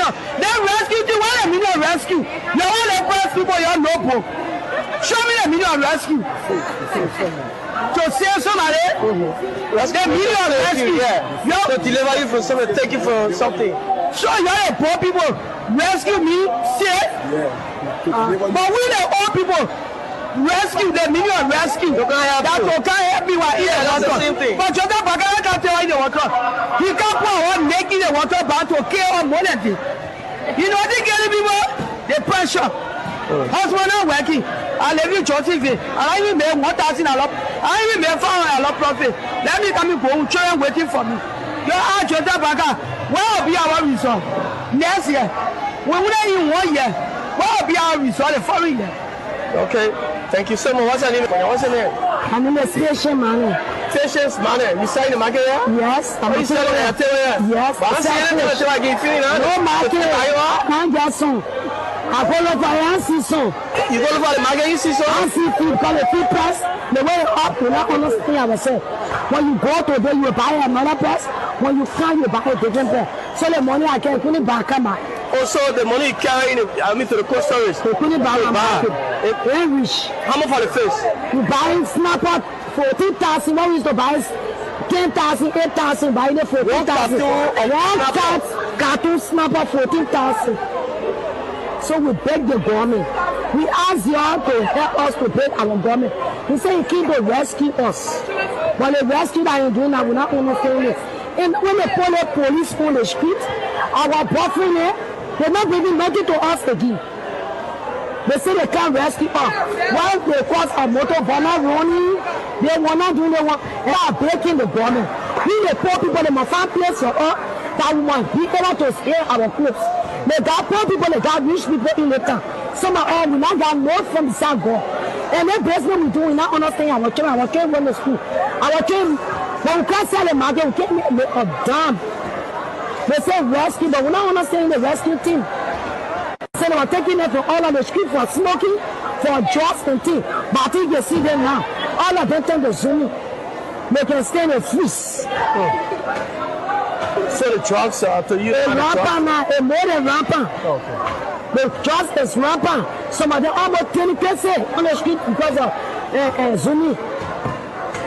million. Then rescue the 1 million rescue. You want to press people, you're no book. Show me the million rescue. To save somebody, the million rescue. Yeah. To deliver you from something, take you for something. So you're a poor people. Rescue me, save. But we the old people. Rescue the million rescue. That will can't help me while yeah, that's the same thing. But you can't tell in the water. He can't put one making the water back to kill on more than this. You know they get people the pressure. Husband not working. I live in Joseph. I even made 1,000 a lot. I even made 500 a lot profit. Let me come and go. Children waiting for me. You are Joseph Baga. Where will be our result next year? We wouldn't in 1 year. Where will be our result the following year? Okay. Thank you so much. What's your name? What's your name? My name is Patience Mane. Patience Mane. You selling the market here? Yes. I'm selling it. Yes. But I'm selling it. Should I give you no market. Can't get some. I go look for an season. You go look for the market, you see some? I see food called a food press. The way up, you not understand ourselves. When you go to there, you buy another press. When you come, you buy a different press. So the money I can put it back. Also, the money you carry in, to the cold storage. You put it back. Very rich. How much for the fish? You buy snapper 14,000. What is to buy 10,000, 8,000. Buy it 14,000. One cartoon snapper 14,000. So we beg the government. We ask y'all to help us to beg our government. We say you keep to rescue us. But the rescue that you're doing, we're not understanding it. And when they pull the police on the street, our boyfriend here, they're not bringing nothing to us again. They say they can't rescue us. While they cause a motor bomber running, they were not doing the one. They are breaking the government. We the poor people, they must find place for us that we must be able to steal our clothes. They got poor people, they got rich people in the town. Some of us, we not got north from the south go. And then basically we do, we not understand our children went to school. Our children, when we can't sell the market, we can't make a damn. They say rescue, but we not understanding the rescue team. So they were taking them from all of the street for smoking, for drugs and things. But I think you see them now. All of them turn to Zoom. They can stay in the freeze. So the drugs are to you? Rampant now, a more than rampant. Okay. The drugs is rampant. Some of them almost 20% on the street because of Zoom.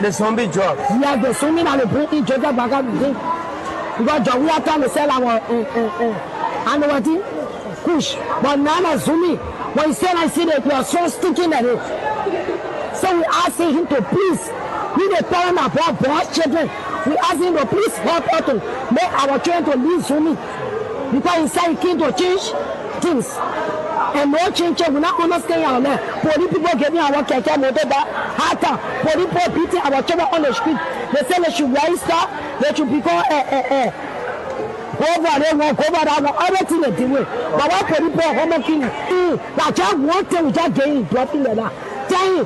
The zombie drugs? Yeah, the Zoom that they bring in Georgia back up with them. Because we are trying to sell our Kush. But now Zoom, when he said I see that you are so sticking at it. So we asking him to please, we the parent of our boss children, we ask him to please help us to make our children to leave Zoom. Because he said he came to change things. And no change, we not understand our land. Police people getting our keke motor back, hata. Police people beating our children on the street. They say they should register, they should become go over there, go over that one, everything they do. But what people are home killing? That just one thing we just getting dropping like that. Tell him,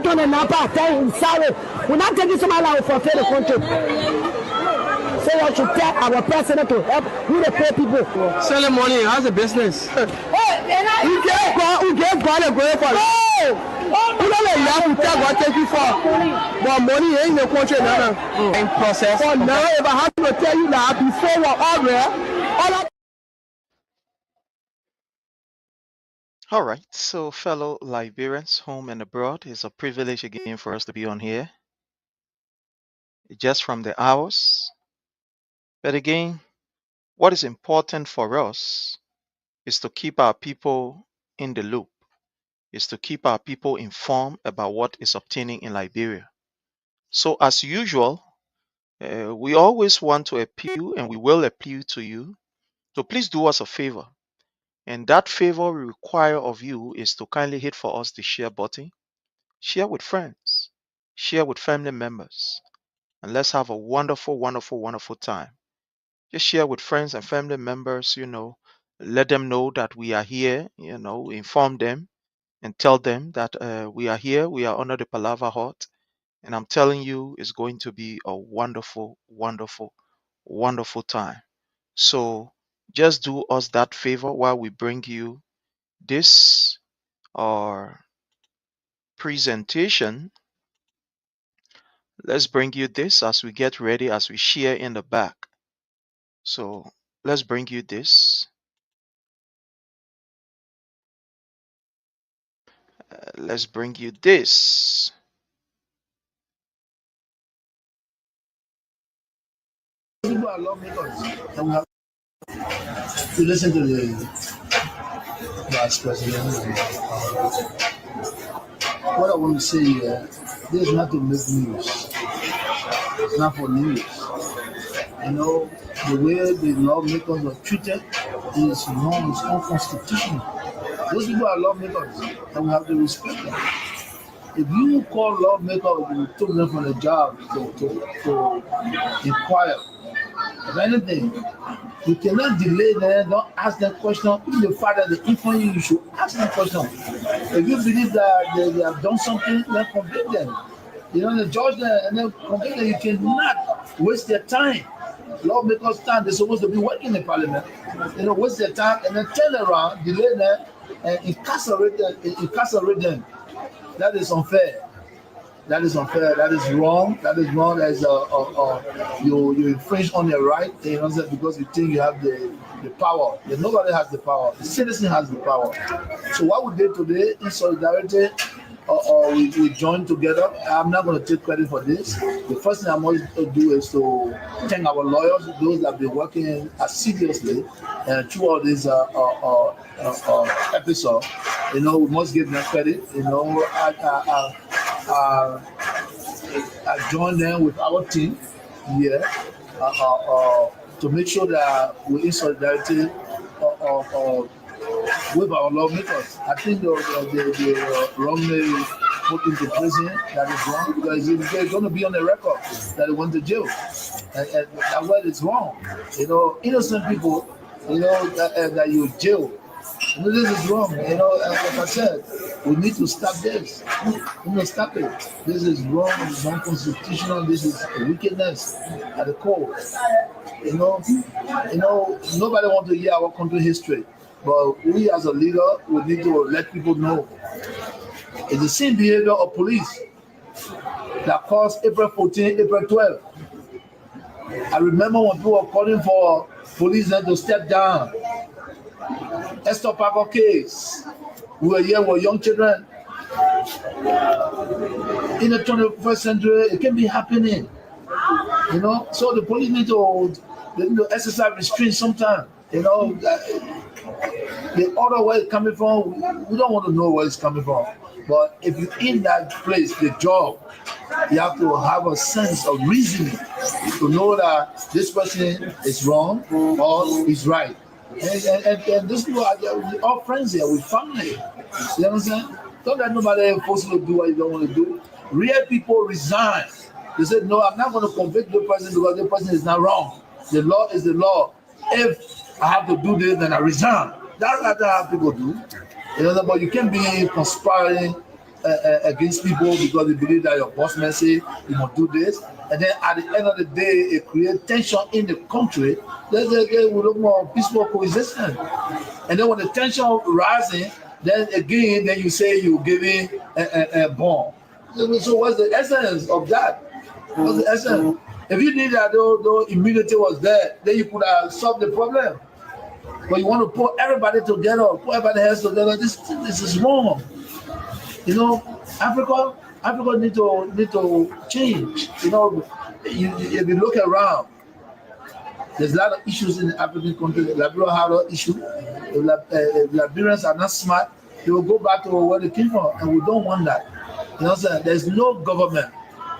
don't Napa, tell him, sorry. We're not taking somebody out for fair the country. So we should tell our president to help with the poor people. Selling money, how's the business? You get God a great for it. You don't let that tell what take you for. But money ain't in the country now. In process. For now, if I have to tell you that before we're all there, All right, so fellow Liberians, home and abroad, it's a privilege again for us to be on here, just from the hours. But again, what is important for us is to keep our people in the loop, is to keep our people informed about what is obtaining in Liberia. So as usual, we always want to appeal, and we will appeal to you, so please do us a favor. And that favor we require of you is to kindly hit for us the share button, share with friends, share with family members, and let's have a wonderful, wonderful, wonderful time. Just share with friends and family members, let them know that we are here, inform them and tell them that we are here, we are under the Palava Hut, and I'm telling you, it's going to be a wonderful, wonderful, wonderful time. So just do us that favor while we bring you this presentation. Let's bring you this as we get ready, as we share in the back. So let's bring you this. let's bring you this. People are lawmakers, and we have to listen to the vice president. What I want to say here, this is not to make news. It's not for news. You know, the way the lawmakers are treated is wrong, it's unconstitutional. Those people are lawmakers, and we have to respect them. If you call lawmakers and took them from the job to inquire of anything, you cannot delay them, don't ask them questions. If the father they inform you, you should ask them questions. If you believe that they have done something, then convict them. You know, the judge them and then convict them. You cannot waste their time. Lawmakers' time, they're supposed to be working in parliament. You know, waste their time and then turn around, delay them, and incarcerate them. That is unfair. That is unfair. That is wrong. That is wrong. That is you infringe on your right. You know, because you think you have the power. Nobody has the power. The citizen has the power. So what we did today in solidarity, we joined together. I'm not going to take credit for this. The first thing I'm going to do is to thank our lawyers, those that have been working assiduously throughout this episode. You know, we must give them credit. You know, I joined them with our team here to make sure that we're in solidarity with our lawmakers. I think the wrongly put into prison, that is wrong, because they're going to be on the record that they went to jail. And that word is wrong. You know, innocent people, you know, that you jail. You know, this is wrong. You know, like I said, we need to stop this. We need to stop it. This is wrong. It's unconstitutional. This is wickedness at the core. You know, nobody wants to hear our country history, but we as a leader, we need to let people know. It's the same behavior of police that caused April 14, April 12. I remember when people were calling for policemen to step down. Esther Parker case. We were here with young children. In the 21st century, it can be happening. You know, so the police need to exercise restraint sometimes. You know, the other way it's coming from, we don't want to know where it's coming from. But if you're in that place, the job, you have to have a sense of reasoning to know that this person is wrong or is right. And these people are all friends here, with family. You understand? Don't let nobody force you to do what you don't want to do. Real people resign. They said, no, I'm not going to convict the person because the person is not wrong. The law is the law. If I have to do this, then I resign. That's not how people do. You know, but you can't be conspiring against people because they believe that your boss may say you must do this, and then at the end of the day, it creates tension in the country. Then we look more peaceful coexistence, and then when the tension rising, then again, then you say you're giving a bomb. So what's the essence of that? What's the essence? If you did that, though immunity was there, then you could have solved the problem. But you want to put everybody together, put everybody else together. This is wrong. You know, Africa need to change. You know, if you look around, there's a lot of issues in the African countries. Liberia have an issue. If Liberians are not smart, they will go back to where they came from, and we don't want that. You know what I'm saying? There's no government,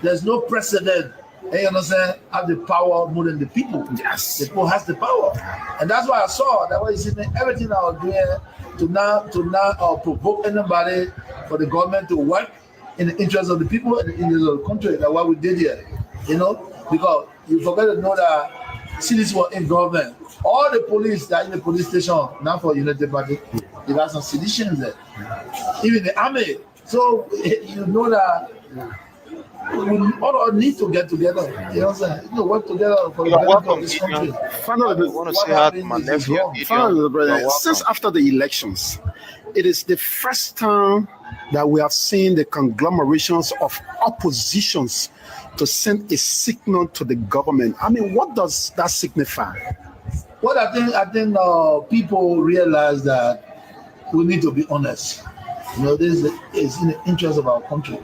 there's no president. You understand? Have the power more than the people. Yes, the people has the power, and that's why I saw that way. Everything I was doing to not provoke anybody for the government to work in the interest of the people and in the country. That's what we did here. You know, because you forget to know that cities were in government. All the police that in the police station now for United Party, they got some seditions there. Even the army. So you know that. We all need to get together. You know what I'm saying? Work together for the benefit of this country. Finally, want to say hi to my nephew. Finally, brother, since after the elections, it is the first time that we have seen the conglomerations of oppositions to send a signal to the government. I mean, what does that signify? Well, I think people realize that we need to be honest. This is in the interest of our country.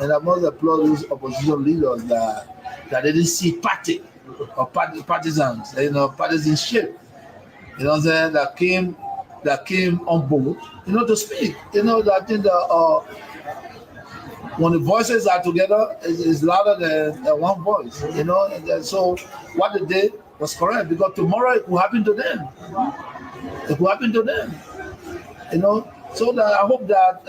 And I must applaud those opposition leaders that they didn't see party or partisans, partisanship, what I'm saying, that came on board, to speak. That I think that when the voices are together, it's louder than one voice, and so what they did was correct because tomorrow it will happen to them. It will happen to them, So that I hope that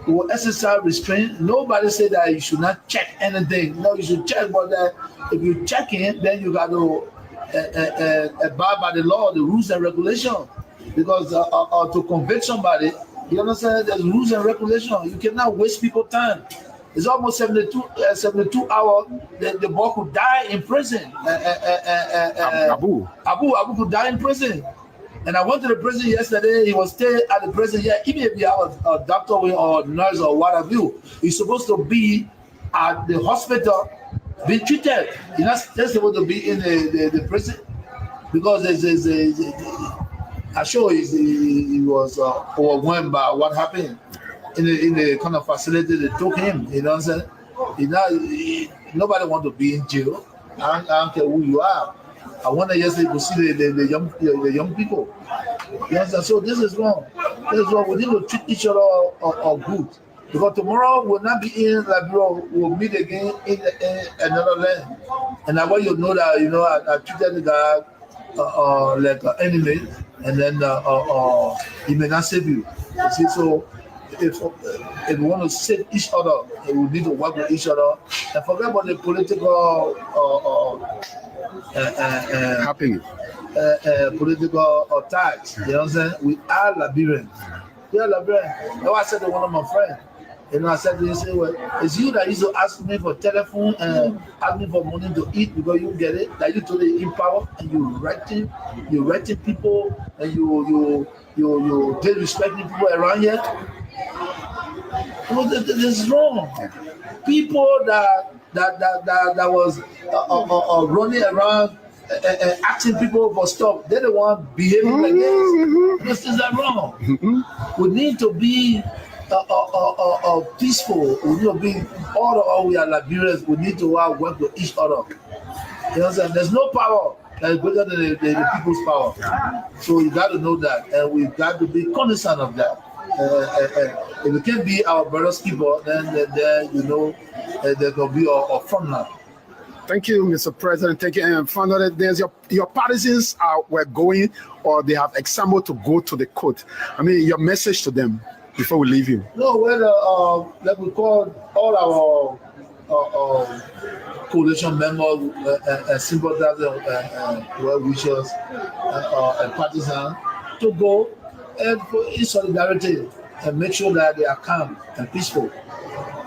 we will exercise restraint. Nobody said that you should not check anything. No, you should check, but if you check it, then you got to abide by the law, the rules and regulations. Because to convict somebody, you understand, there's rules and regulations. You cannot waste people's time. It's almost 72 hours. The boy could die in prison. Abu could die in prison. And I went to the prison yesterday. He was still at the prison. Yeah, even if you are a doctor or nurse or whatever, you're supposed to be at the hospital being treated. You're not supposed to be in the prison because I'm sure he was overwhelmed by what happened in the kind of facility they took him. You know what I'm saying? Nobody want to be in jail. I don't care who you are. I wonder yesterday to see the young people. Yes, so this is wrong. This is wrong. We need to treat each other good. Because tomorrow we'll not be in Liberia. We'll meet again in another land. And I want you to know that I treated the guy like an enemy, and then he may not save you. You see, so if we want to save each other, we need to work with each other and forget about the political happening. Political ties. You know what I'm saying? We are Liberians. We are Liberians. I said to one of my friends, I said to him, well, it's you that used to ask me for telephone and ask me for money to eat because you get it. That you totally in power and you're writing people and you disrespecting people around here. This is wrong. People that was running around asking people for stuff, they don't want behaving like this. This is wrong. We need to be peaceful. We need to be all we are Liberians. We need to work with each other. You know what I'm saying? There's no power that is greater than the people's power. So you got to know that, and we got to be cognizant of that. If we can't be our brother's keeper, then there could be a front line. Thank you, Mr. President. Thank you. And found out that there's your partisans were going, or they have example to go to the court. I mean, your message to them before we leave you. No, like we call all our coalition members and sympathizers and well-wishers and partisans to go and in solidarity and make sure that they are calm and peaceful.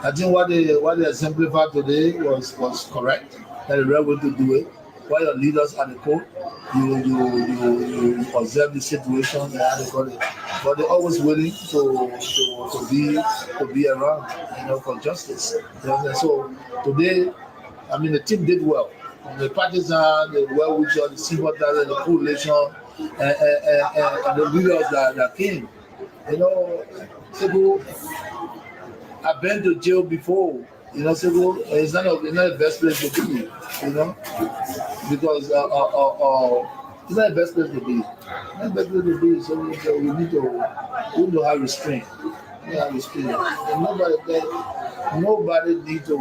I think what they exemplified today was correct. That the right way to do it. While your leaders at the court, you observe the situation and how they got it. But they're always willing to be around, for justice. So today, I mean, the team did well. The partisans, the well-wishers, the sympathizers, the coalition, and the leaders that came. People, I've been to jail before. So it's not the best place to be, because it's not the best place to be. It's not the best place to be, so we need to have restraint. We have restraint. And nobody need to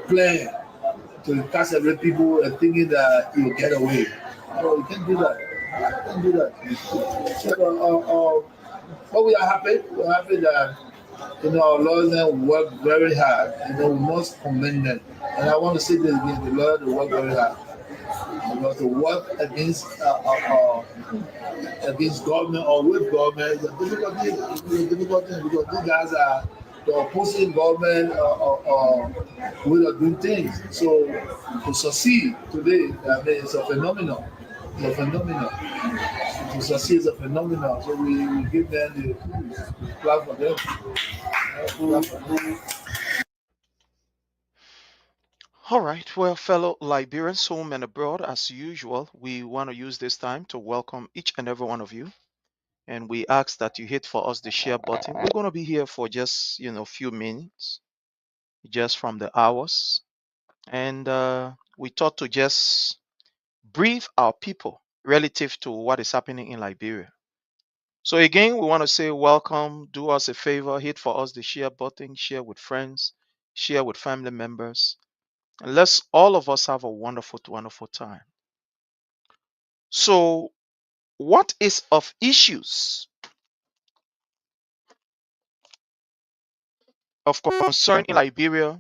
plan to incarcerate people and thinking that you'll get away. No, you can't do that. You can't do that. So, but we are happy. We're happy that our lawyers work very hard. We must commend them. And I want to say this again: the lawyers work very hard. Because to work against government or with government is a difficult thing. It's a difficult thing because these guys are the opposing government way of doing things. So to succeed today, I mean, it's a phenomenon. It's a phenomenon. To succeed is a phenomenon. So we give them the clap for them. All right, well, fellow Liberians home and abroad, as usual, we want to use this time to welcome each and every one of you And we ask that you hit for us the share button. We're going to be here for just, few minutes, just from the hours. And we thought to just brief our people relative to what is happening in Liberia. So again, we want to say welcome. Do us a favor, hit for us the share button, share with friends, share with family members. And let's all of us have a wonderful, wonderful time. So, what is of issues of concern in Liberia?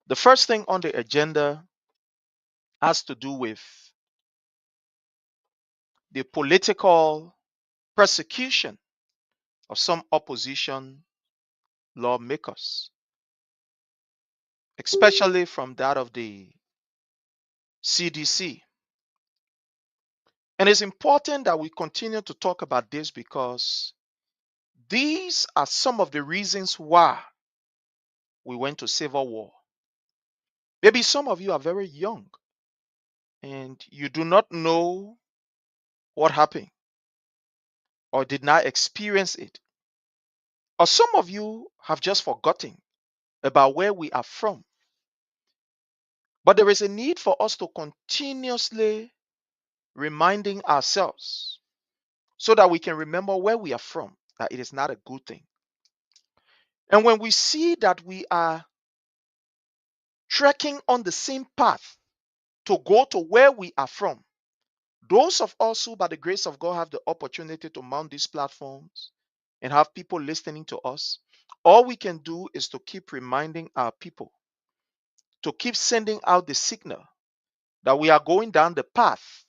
The first thing on the agenda has to do with the political persecution of some opposition lawmakers, especially from that of the CDC. And it's important that we continue to talk about this because these are some of the reasons why we went to civil war. Maybe some of you are very young and you do not know what happened or did not experience it. Or some of you have just forgotten about where we are from. But there is a need for us to continuously reminding ourselves so that we can remember where we are from, that it is not a good thing. And when we see that we are trekking on the same path to go to where we are from, those of us who, by the grace of God, have the opportunity to mount these platforms and have people listening to us, all we can do is to keep reminding our people, to keep sending out the signal that we are going down the path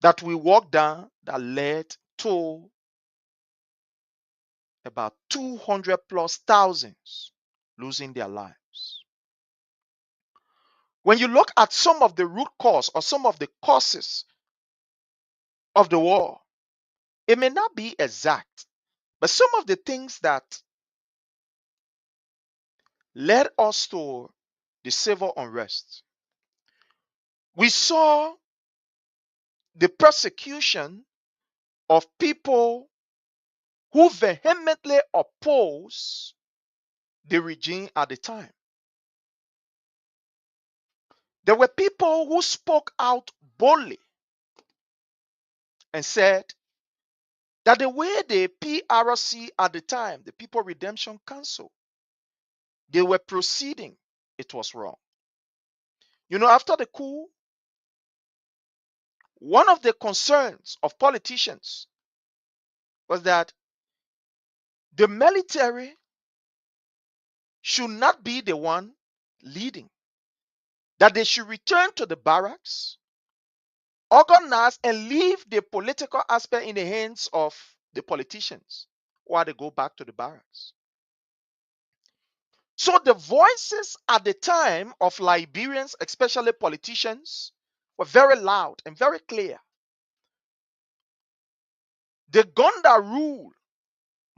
that we walked down that led to about 200 plus thousands losing their lives. When you look at some of the root cause or some of the causes of the war, it may not be exact, but some of the things that led us to the civil unrest. We saw the persecution of people who vehemently oppose the regime at the time. There were people who spoke out boldly and said that the way the PRC at the time, the People Redemption Council, they were proceeding, it was wrong. After the coup, one of the concerns of politicians was that the military should not be the one leading, that they should return to the barracks, organize, and leave the political aspect in the hands of the politicians while they go back to the barracks. So the voices at the time of Liberians, especially politicians, were very loud and very clear. The gun that rule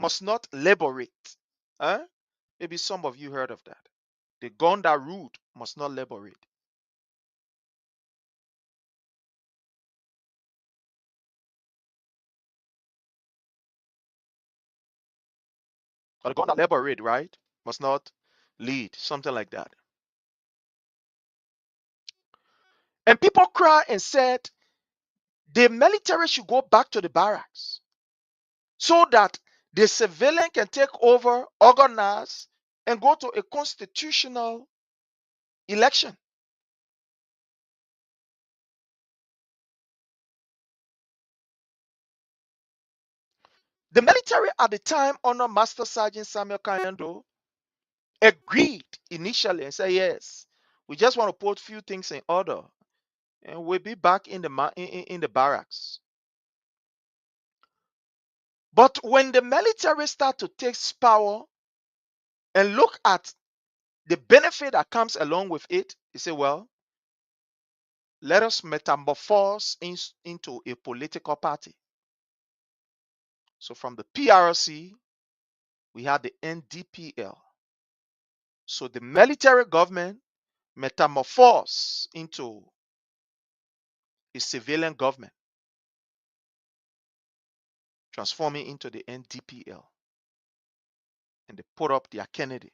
must not liberate. Huh? Maybe some of you heard of that. The gun that ruled must not liberate. Or the gun that liberate, right? Must not lead. Something like that. And people cried and said the military should go back to the barracks so that the civilian can take over, organize, and go to a constitutional election. The military at the time, under Master Sergeant Samuel Kayando, agreed initially and said, yes, we just want to put a few things in order and we'll be back in the barracks. But when the military start to take power and look at the benefit that comes along with it, they say, well, let us metamorphose into a political party. So from the PRC, we had the NDPL. So the military government metamorphosed into a civilian government. transforming into the NDPL, and they put up their candidate.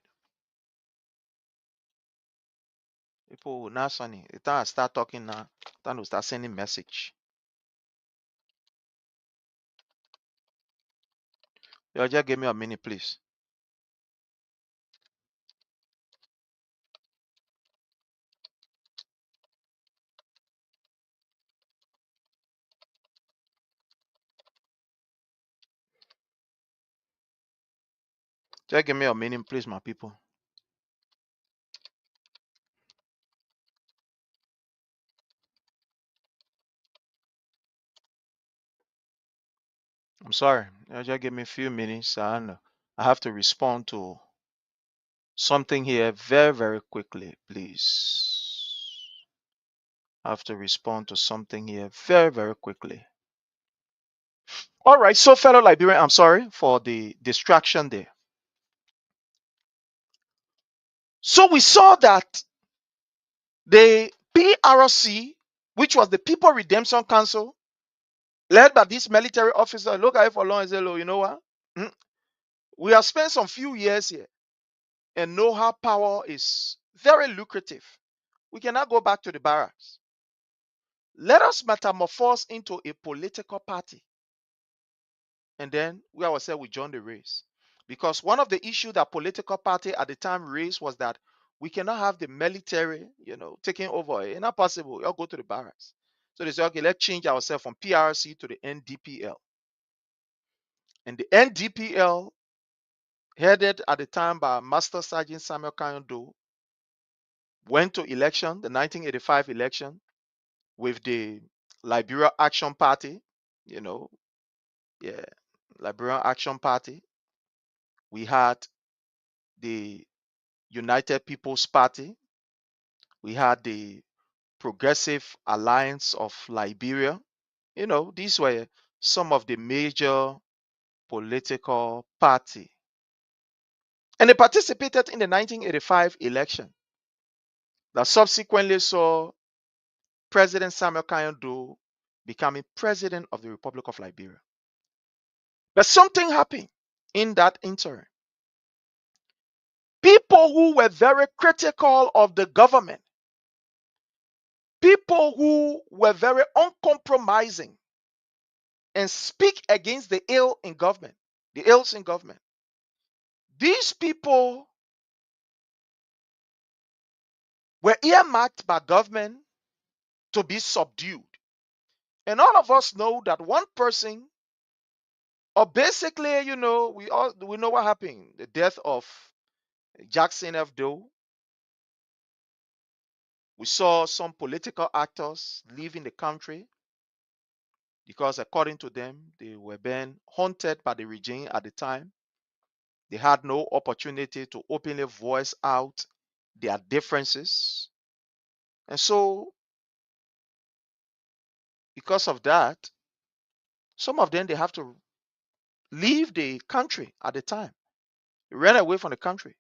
People will now sunny. The time I start talking now, time to start sending message. You just give me a minute, please. Just give me a minute, please, my people. I'm sorry. Just give me a few minutes, and I have to respond to something here very, very quickly, please. I have to respond to something here very, very quickly. All right, so fellow Liberian, I'm sorry for the distraction there. So we saw that the PRC, which was the People Redemption Council, led by this military officer, look at it for long and say, you know what? We have spent some few years here and know how power is very lucrative. We cannot go back to the barracks. Let us metamorphose into a political party. And then we ourselves will join the race. Because one of the issues that political party at the time raised was that we cannot have the military, taking over. It's not possible. You'll go to the barracks. So they say, okay, let's change ourselves from PRC to the NDPL. And the NDPL, headed at the time by Master Sergeant Samuel Kanyondu, went to election, the 1985 election, with the Liberia Action Party, Liberia Action Party. We had the United People's Party. We had the Progressive Alliance of Liberia. These were some of the major political party. And they participated in the 1985 election that subsequently saw President Samuel Kanyondu becoming president of the Republic of Liberia. But something happened in that interim. People who were very critical of the government, people who were very uncompromising and speak against the ills in government, these people were earmarked by government to be subdued. And all of us know that one person, or basically, we know what happened. The death of Jackson F. Doe. We saw some political actors leaving the country because, according to them, they were being haunted by the regime at the time. They had no opportunity to openly voice out their differences. And so, because of that, some of them, they have to leave the country at the time. They ran away from the country,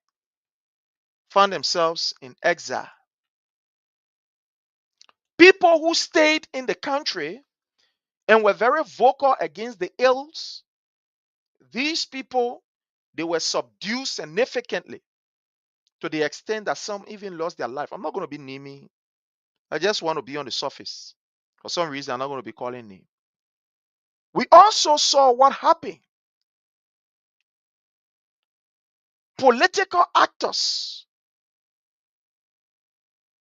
found themselves in exile. People who stayed in the country and were very vocal against the ills, these people, they were subdued significantly to the extent that some even lost their life. I'm not going to be naming. I just want to be on the surface. For some reason, I'm not going to be calling name. We also saw what happened. Political actors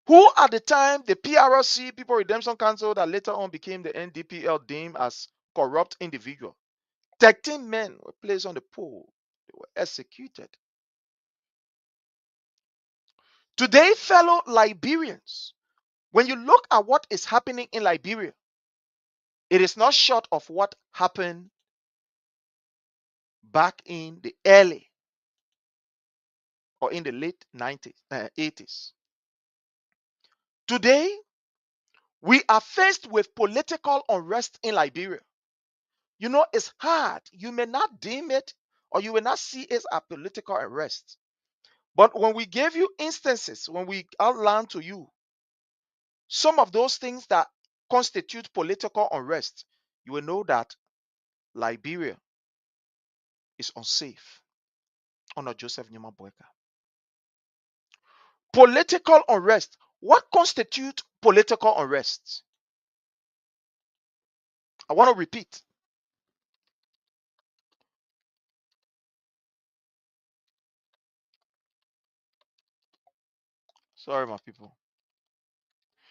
who at the time, the PRC, People Redemption Council, that later on became the NDPL, deemed as corrupt individuals. 13 men were placed on the pole. They were executed. Today, fellow Liberians, when you look at what is happening in Liberia, it is not short of what happened back in the early or in the late 80s. Today, we are faced with political unrest in Liberia. It's hard. You may not deem it or you will not see it as political unrest. But when we gave you instances, when we outlined to you some of those things that constitute political unrest, you will know that Liberia is unsafe under Joseph Numa Boyka. Political unrest. What constitutes political unrest? I want to repeat. Sorry, my people.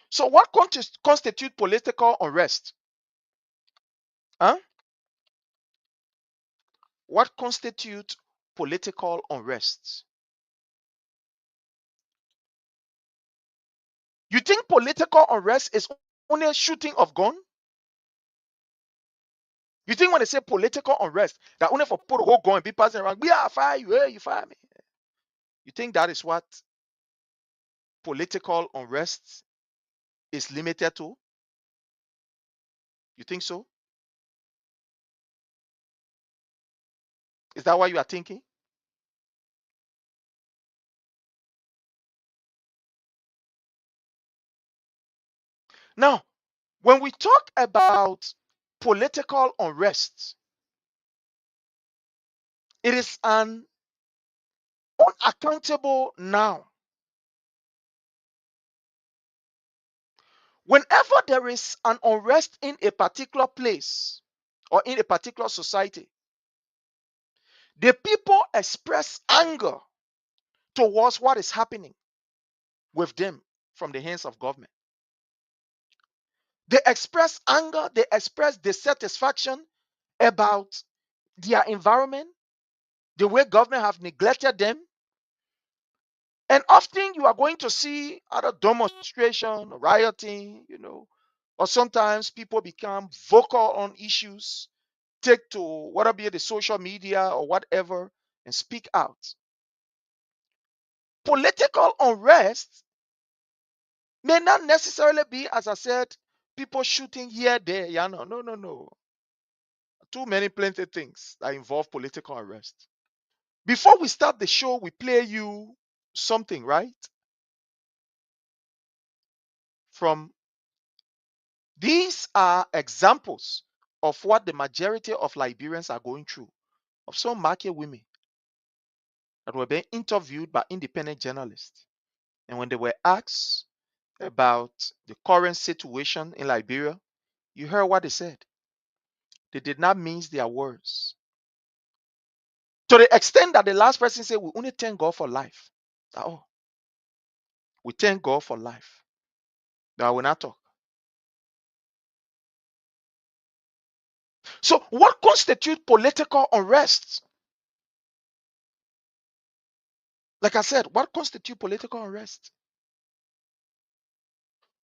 So what constitutes political unrest? Huh? What constitutes political unrest? You think political unrest is only a shooting of gun? You think when they say political unrest, that only for put a whole gun and be passing around, yeah, I fire you, hey, you fire me. You think that is what political unrest is limited to? You think so? Is that what you are thinking? Now, when we talk about political unrest, it is an unaccountable noun. Whenever there is an unrest in a particular place or in a particular society, the people express anger towards what is happening with them from the hands of government. They express anger, they express dissatisfaction about their environment, the way government have neglected them. And often you are going to see other demonstration, rioting, or sometimes people become vocal on issues, take to whatever be the social media or whatever and speak out. Political unrest may not necessarily be, as I said, people shooting here, there. Yeah, no. Too many plenty things that involve political unrest. Before we start the show, we play you something, right? From these are examples of what the majority of Liberians are going through, of some market women that were being interviewed by independent journalists. And when they were asked about the current situation in Liberia, you heard what they said. They did not mince their words. To the extent that the last person said, we only thank God for life. Oh, we thank God for life. But I will not talk. So, what constitutes political unrest? Like I said, what constitutes political unrest?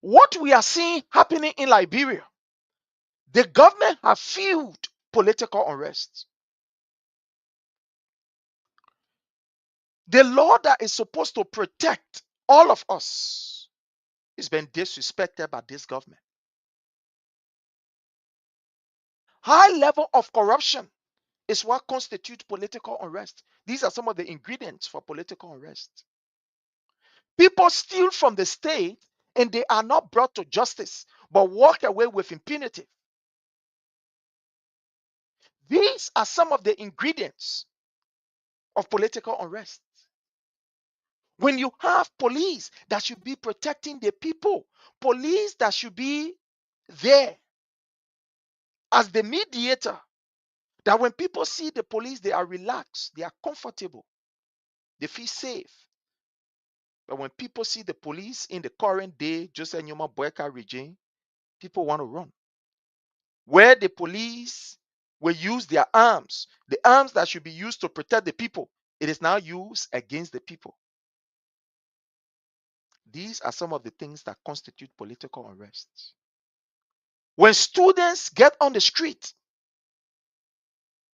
What we are seeing happening in Liberia, the government have fueled political unrest. The law that is supposed to protect all of us is being disrespected by this government. High level of corruption is what constitutes political unrest. These are some of the ingredients for political unrest. People steal from the state and they are not brought to justice, but walk away with impunity. These are some of the ingredients of political unrest. When you have police that should be protecting the people, police that should be there as the mediator, that when people see the police, they are relaxed, they are comfortable, they feel safe. But when people see the police in the current day, Joseph Numa Boyka regime, people want to run. Where the police will use their arms, the arms that should be used to protect the people, it is now used against the people. These are some of the things that constitute political unrest. When students get on the street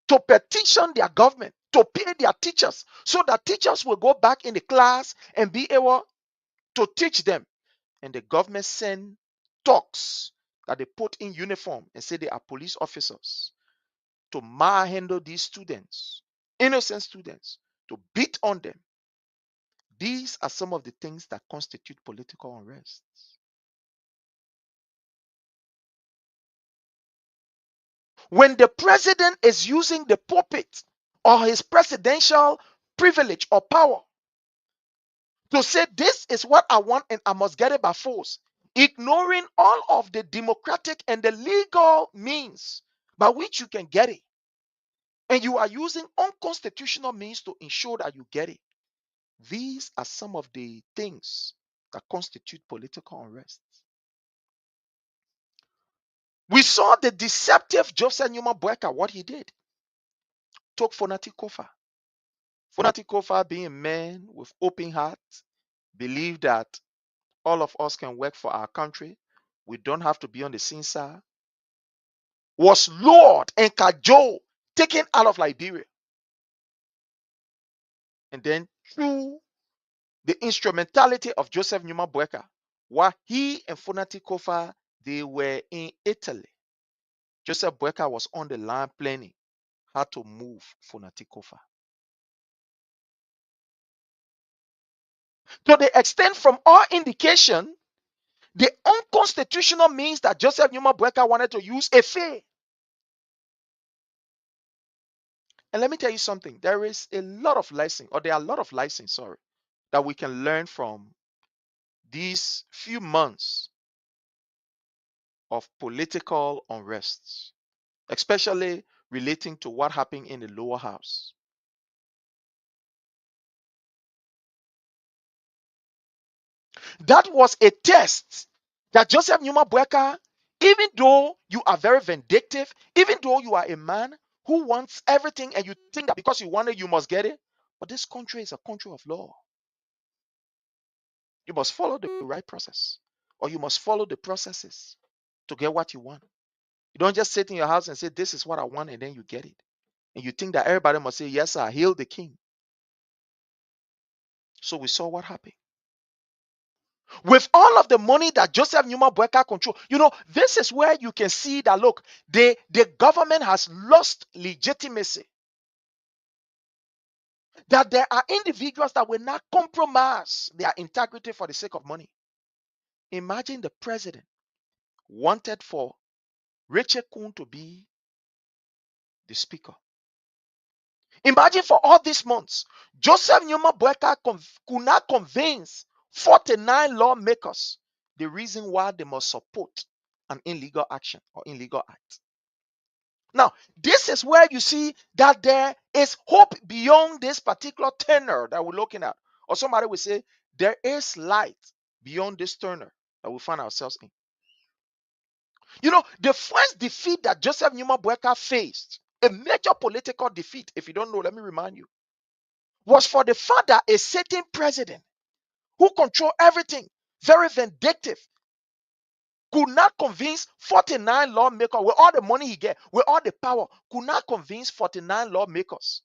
to petition their government, to pay their teachers, so that teachers will go back in the class and be able to teach them, and the government send thugs that they put in uniform and say they are police officers to manhandle these students, innocent students, to beat on them. These are some of the things that constitute political unrest. When the president is using the pulpit or his presidential privilege or power to say this is what I want and I must get it by force, ignoring all of the democratic and the legal means by which you can get it. And you are using unconstitutional means to ensure that you get it. These are some of the things that constitute political unrest. We saw the deceptive Joseph Newman Boyka, what he did. Took Fonati Kofa. Fonati Kofa, being a man with open heart, believed that all of us can work for our country. We don't have to be on the scene side. Was lured and cajoled, taken out of Liberia. And then through the instrumentality of Joseph Newman Boyka, while he and Fonati Kofa, they were in Italy. Joseph Boyka was on the line planning how to move Fonati Kofa. To the extent, from all indication, the unconstitutional means that Joseph Newman Boyka wanted to use a failed. And let me tell you something. There is a lot of lesson, or there are a lot of lessons, that we can learn from these few months of political unrest, especially relating to what happened in the lower house. That was a test that Joseph Newman Boyka, even though you are very vindictive, even though you are a man who wants everything and you think that because you want it, you must get it. But this country is a country of law. You must follow the right process, or you must follow the processes to get what you want. You don't just sit in your house and say, this is what I want, and then you get it. And you think that everybody must say, yes, sir, hail the king. So we saw what happened. With all of the money that Joseph Newman Boyka control, this is where you can see that, look, the government has lost legitimacy. That there are individuals that will not compromise their integrity for the sake of money. Imagine the president wanted for Rachel Kuhn to be the speaker. Imagine for all these months, Joseph Newman Boyka could not convince 49 lawmakers the reason why they must support an illegal action or illegal act. Now, this is where you see that there is hope beyond this particular tenor that we're looking at. Or somebody will say, there is light beyond this tenor that we find ourselves in. The first defeat that Joseph Newman Boyka faced, a major political defeat, if you don't know, let me remind you, was for the fact that a certain president who controlled everything, very vindictive, could not convince 49 lawmakers with all the money he get, with all the power, could not convince 49 lawmakers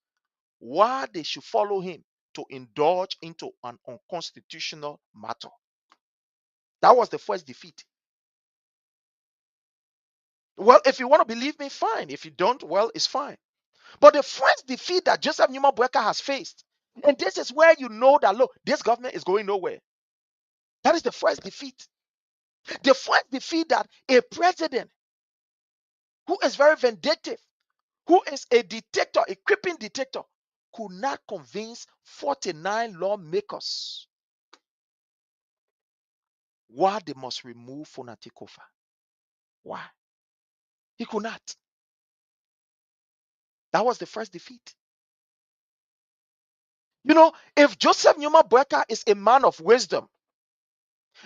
why they should follow him to indulge into an unconstitutional matter. That was the first defeat. Well, if you want to believe me, fine. If you don't, well, it's fine. But the first defeat that Joseph Newman Boyka has faced, and this is where you know that, look, this government is going nowhere. That is the first defeat. The first defeat that a president who is very vindictive, who is a dictator, a creeping dictator, could not convince 49 lawmakers why they must remove Fonati Kofa. Why? He could not. That was the first defeat. If Joseph Newman Boyka is a man of wisdom,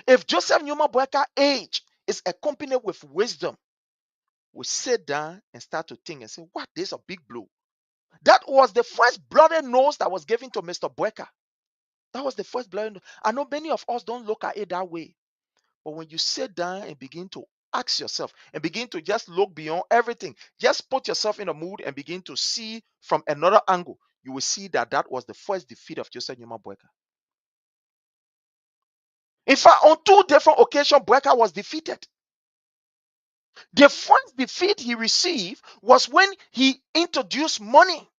if Joseph Newman Boyka age is accompanied with wisdom, we sit down and start to think and say, what? This is a big blow. That was the first bloody nose that was given to Mr. Boyka. That was the first bloody nose. I know many of us don't look at it that way. But when you sit down and begin to ask yourself and begin to just look beyond everything, just put yourself in a mood and begin to see from another angle, you will see that that was the first defeat of Joseph Newman Boyka. In fact, on 2 different occasions, Boyka was defeated. The first defeat he received was when he introduced money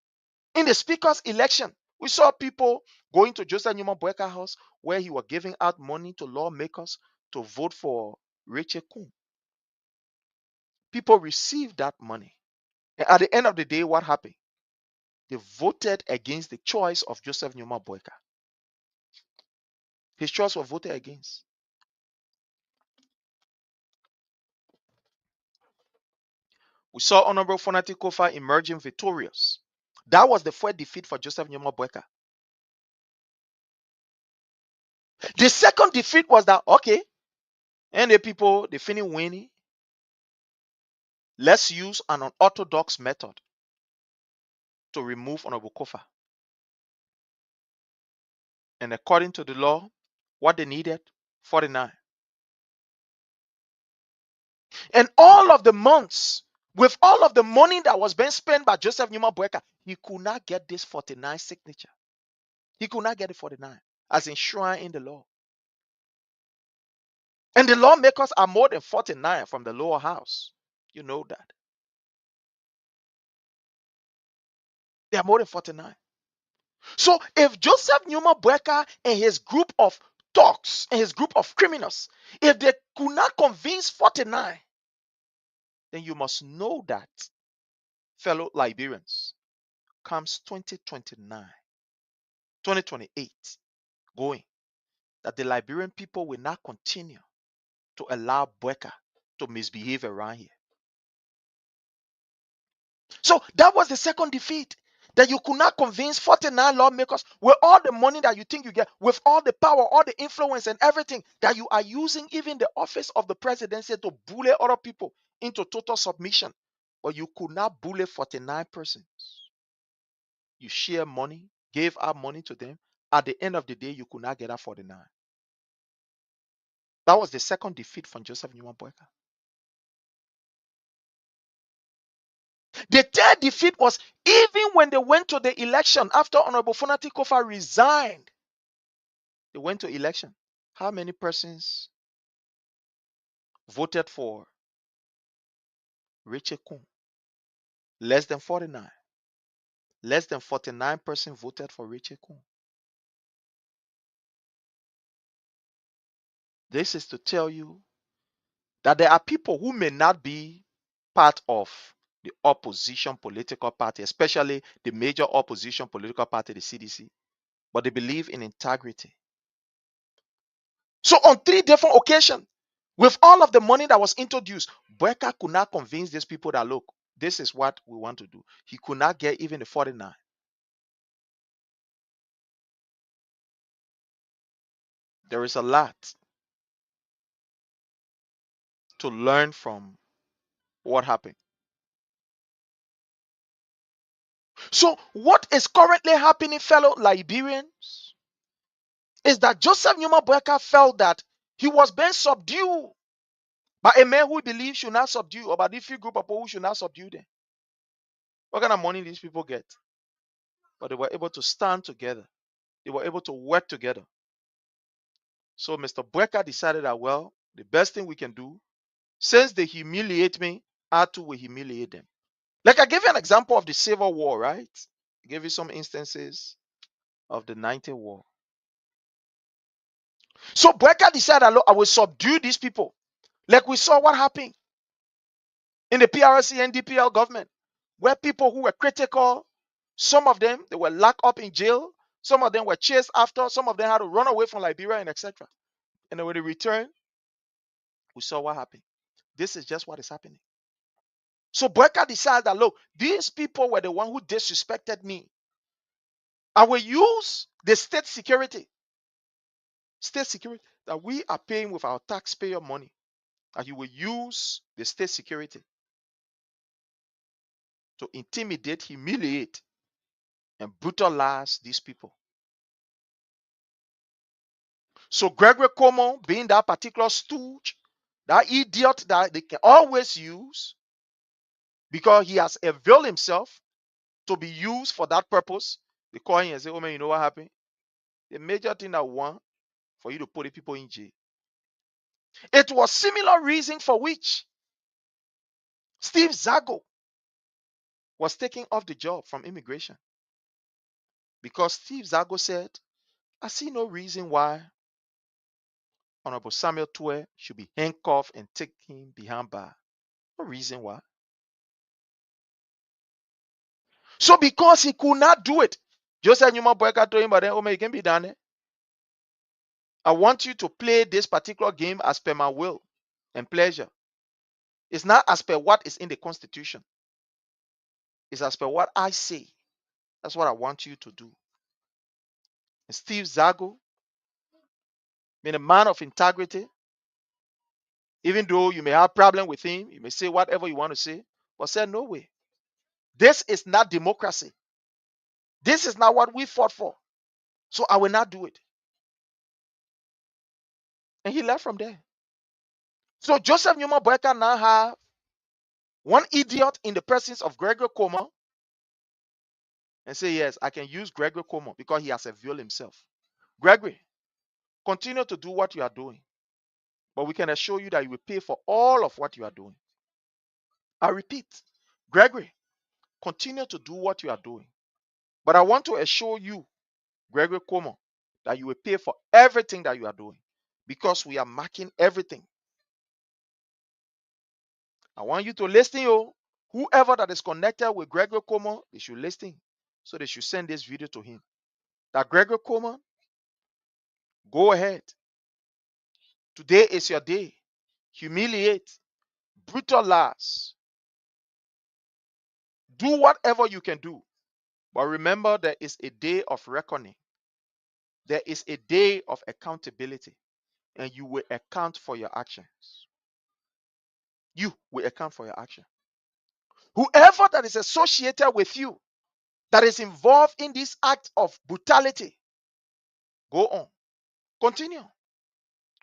in the speaker's election. We saw people going to Joseph Newman Boyka's house where he was giving out money to lawmakers to vote for Rachel Kuhn. People received that money. And at the end of the day, what happened? They voted against the choice of Joseph Numa Boyka. His choice was voted against. We saw Honorable Fonati Kofa emerging victorious. That was the first defeat for Joseph Numa Boyka. The second defeat was that, okay, and the people, they finish winning. Let's use an unorthodox method to remove Honorable Kofa. And according to the law, what they needed, 49. And all of the months, with all of the money that was being spent by Joseph Numa Boyka, he could not get this 49 signature. He could not get the 49 as enshrined in the law. And the lawmakers are more than 49 from the lower house. You know that. They are more than 49. So if Joseph Numa Boyka and his group of thugs and his group of criminals, if they could not convince 49, then you must know that, fellow Liberians, comes 2029, 2028, going, that the Liberian people will not continue to allow Boyka to misbehave around here. So that was the second defeat. That you could not convince 49 lawmakers with all the money that you think you get, with all the power, all the influence and everything, that you are using even the office of the presidency to bully other people into total submission. But you could not bully 49 persons. You share money, gave out money to them. At the end of the day, you could not get out 49. That was the second defeat from Joseph Numa Boyka. The third defeat was even when they went to the election after Honorable Fonati Kofa resigned. They went to election. How many persons voted for Richard Kun? Less than 49. Less than 49 persons voted for Richard Kun. This is to tell you that there are people who may not be part of the opposition political party, especially the major opposition political party, the CDC, but they believe in integrity. So on 3 different occasions, with all of the money that was introduced, Boyka could not convince these people that, look, this is what we want to do. He could not get even the 49. There is a lot to learn from what happened. So what is currently happening, fellow Liberians, is that Joseph Numa Boyka felt that he was being subdued by a man who he believed should not subdue, or by the few group of people who should not subdue them. What kind of money these people get? But they were able to stand together. They were able to work together. So Mr. Boyka decided that, well, the best thing we can do, since they humiliate me, I too will humiliate them. Like I gave you an example of the Civil War, right? I gave you some instances of the 90 War. So Boyka decided, look, I will subdue these people. Like we saw what happened in the PRC and DPL government, where people who were critical, some of them, they were locked up in jail. Some of them were chased after. Some of them had to run away from Liberia and etc. And then when they returned, we saw what happened. This is just what is happening. So Boyka decided that, look, these people were the one who disrespected me. I will use the state security that we are paying with our taxpayer money. And you will use the state security to intimidate, humiliate, and brutalize these people. So Gregory Como, being that particular stooge, that idiot that they can always use, because he has availed himself to be used for that purpose, they call him and say, oh man, you know what happened? The major thing I want for you to put the people in jail. It was similar reason for which Steve Zago was taken off the job from immigration. Because Steve Zago said, I see no reason why Honorable Samuel Tue should be handcuffed and taken behind bar. No reason why. So because he could not do it, Joseph Numa Boyka told him, but then, oh, man, it can be done. I want you to play this particular game as per my will and pleasure. It's not as per what is in the Constitution. It's as per what I say. That's what I want you to do. And Steve Zago, being a man of integrity, even though you may have problem with him, you may say whatever you want to say, but said, no way. This is not democracy. This is not what we fought for. So I will not do it. And he left from there. So Joseph Numa Boyka now have one idiot in the presence of Gregory Como and say, yes, I can use Gregory Como because he has availed himself. Gregory, continue to do what you are doing. But we can assure you that you will pay for all of what you are doing. I repeat, Gregory, continue to do what you are doing. But I want to assure you, Gregory Como, that you will pay for everything that you are doing because we are marking everything. I want you to listen, yo. Whoever that is connected with Gregory Como, they should listen. So they should send this video to him. That Gregory Como, go ahead. Today is your day. Humiliate, brutalize, do whatever you can do. But remember, there is a day of reckoning. There is a day of accountability. And you will account for your actions. You will account for your action. Whoever that is associated with you, that is involved in this act of brutality, go on. Continue.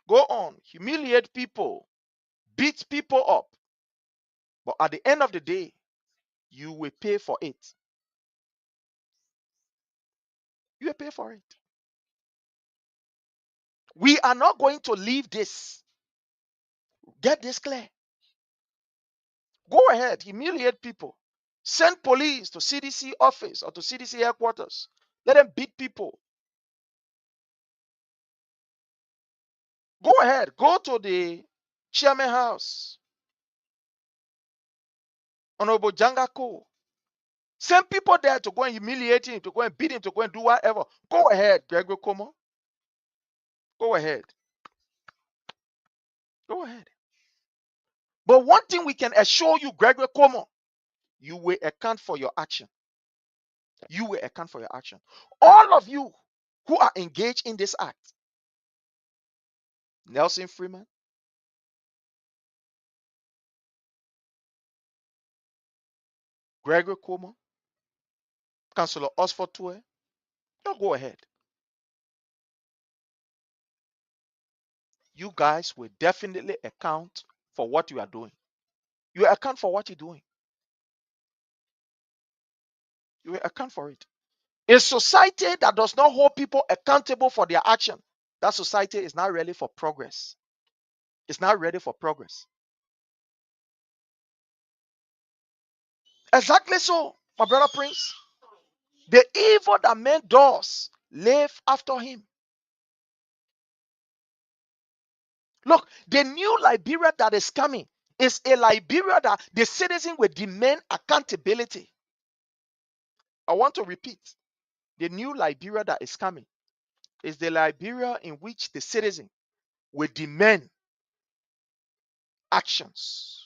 Go on. Humiliate people. Beat people up. But at the end of the day, you will pay for it. You will pay for it. We are not going to leave this. Get this clear. Go ahead, humiliate people. Send police to CDC office or to CDC headquarters. Let them beat people. Go ahead, go to the chairman house, Honorable Jangako. Send people there to go and humiliate him, to go and beat him, to go and do whatever. Go ahead, Gregory Como. Go ahead. Go ahead. But one thing we can assure you, Gregory Como, you will account for your action. You will account for your action. All of you who are engaged in this act, Nelson Freeman, Gregory Como, Councillor Osford Tue, you go ahead. You guys will definitely account for what you are doing. You will account for what you're doing. You will account for it. A society that does not hold people accountable for their action, that society is not ready for progress. It's not ready for progress. Exactly so, my brother Prince. The evil that man does, live after him. Look, the new Liberia that is coming is a Liberia that the citizen will demand accountability. I want to repeat. The new Liberia that is coming is the Liberia in which the citizen will demand actions.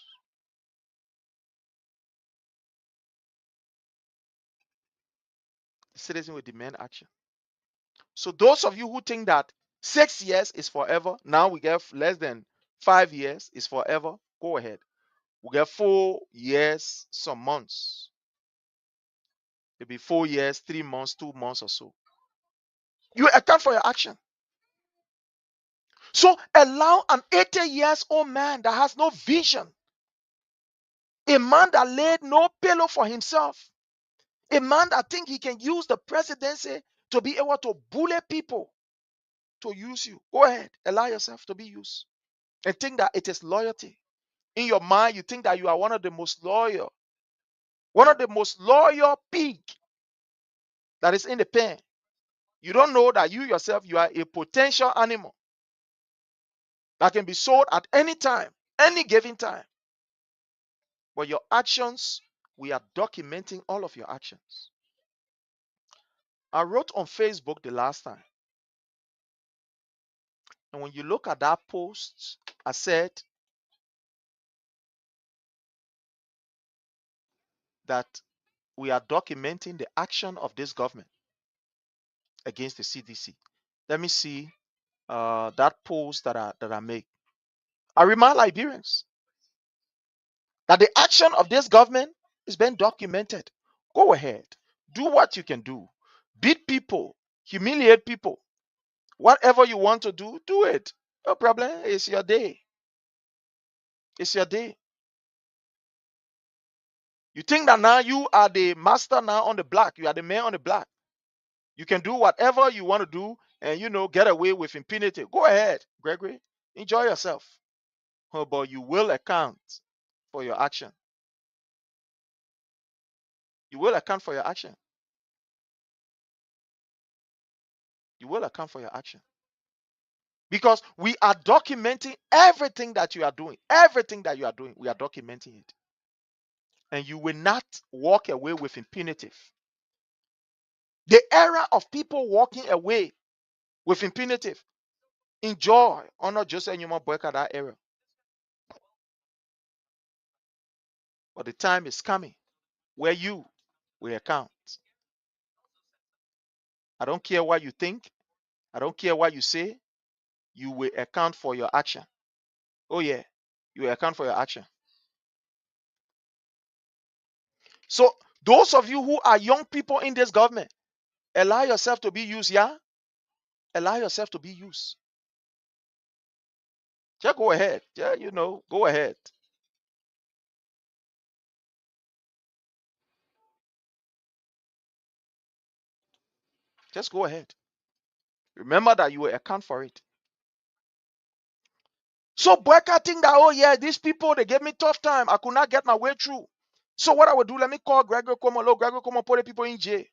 The citizen will demand action. So those of you who think that 6 years is forever, now we get less than 5 years is forever, go ahead. We get 4 years, some months. It'll be 4 years, 3 months, 2 months or so. You account for your action. So allow an 80 years old man that has no vision, a man that laid no pillow for himself, a man that think he can use the presidency to be able to bully people, to use you. Go ahead, allow yourself to be used. And think that it is loyalty. In your mind, you think that you are one of the most loyal pig that is in the pen. You don't know that you yourself, you are a potential animal that can be sold at any time, any given time. But your actions we are documenting all of your actions. I wrote on Facebook the last time, and when you look at that post, I said that we are documenting the action of this government against the CDC. Let me see that post that I make. I remind Liberians that the action of this government is being documented. Go ahead, do what you can do, beat people, humiliate people, whatever you want to do, do it. No problem. It's your day. It's your day. You think that now you are the master now on the block. You are the man on the block. You can do whatever you want to do and, get away with impunity. Go ahead, Gregory. Enjoy yourself. Oh, but you will account for your action. You will account for your action. You will account for your action. Because we are documenting everything that you are doing. Everything that you are doing, we are documenting it. And you will not walk away with impunity. The era of people walking away with impunity. Enjoy. Honor Joseph Newman Boyka that era. But the time is coming where you will account. I don't care what you think. I don't care what you say. You will account for your action. Oh, yeah. You will account for your action. So, those of you who are young people in this government, allow yourself to be used, yeah? Allow yourself to be used. Just go ahead. Yeah, go ahead. Just go ahead. Remember that you will account for it. So Boyka think that, oh yeah, these people, they gave me tough time. I could not get my way through. So what I would do, let me call Gregory Cuomo. Look, Gregory Cuomo put the people in jail.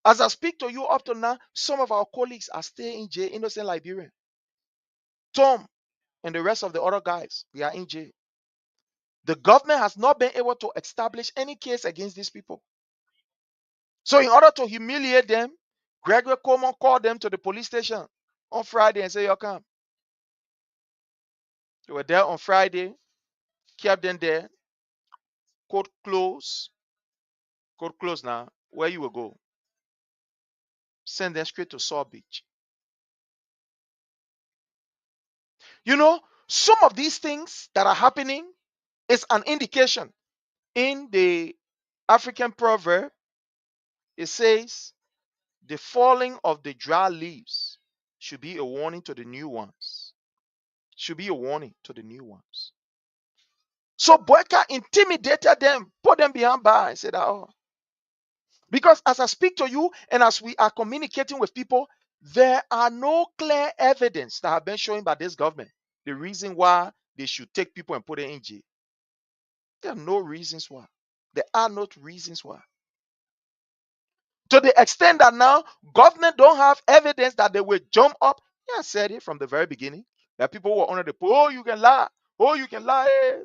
As I speak to you up to now, some of our colleagues are still in jail, innocent Liberian. Tom and the rest of the other guys, they are in jail. The government has not been able to establish any case against these people. So in order to humiliate them, Gregory Cuomo called them to the police station on Friday and said, you come. They were there on Friday, kept them there, court closed now. Where you will go? Send them straight to Saw Beach. Some of these things that are happening is an indication. In the African proverb, it says, the falling of the dry leaves should be a warning to the new ones. Should be a warning to the new ones. So Boyka intimidated them, put them behind bars and said, oh. Because as I speak to you and as we are communicating with people, there are no clear evidence that have been shown by this government the reason why they should take people and put them in jail. There are no reasons why. There are not reasons why. To the extent that now government don't have evidence that they will jump up. Yeah, I said it from the very beginning. That people were under the oh, you can lie. Oh, you can lie.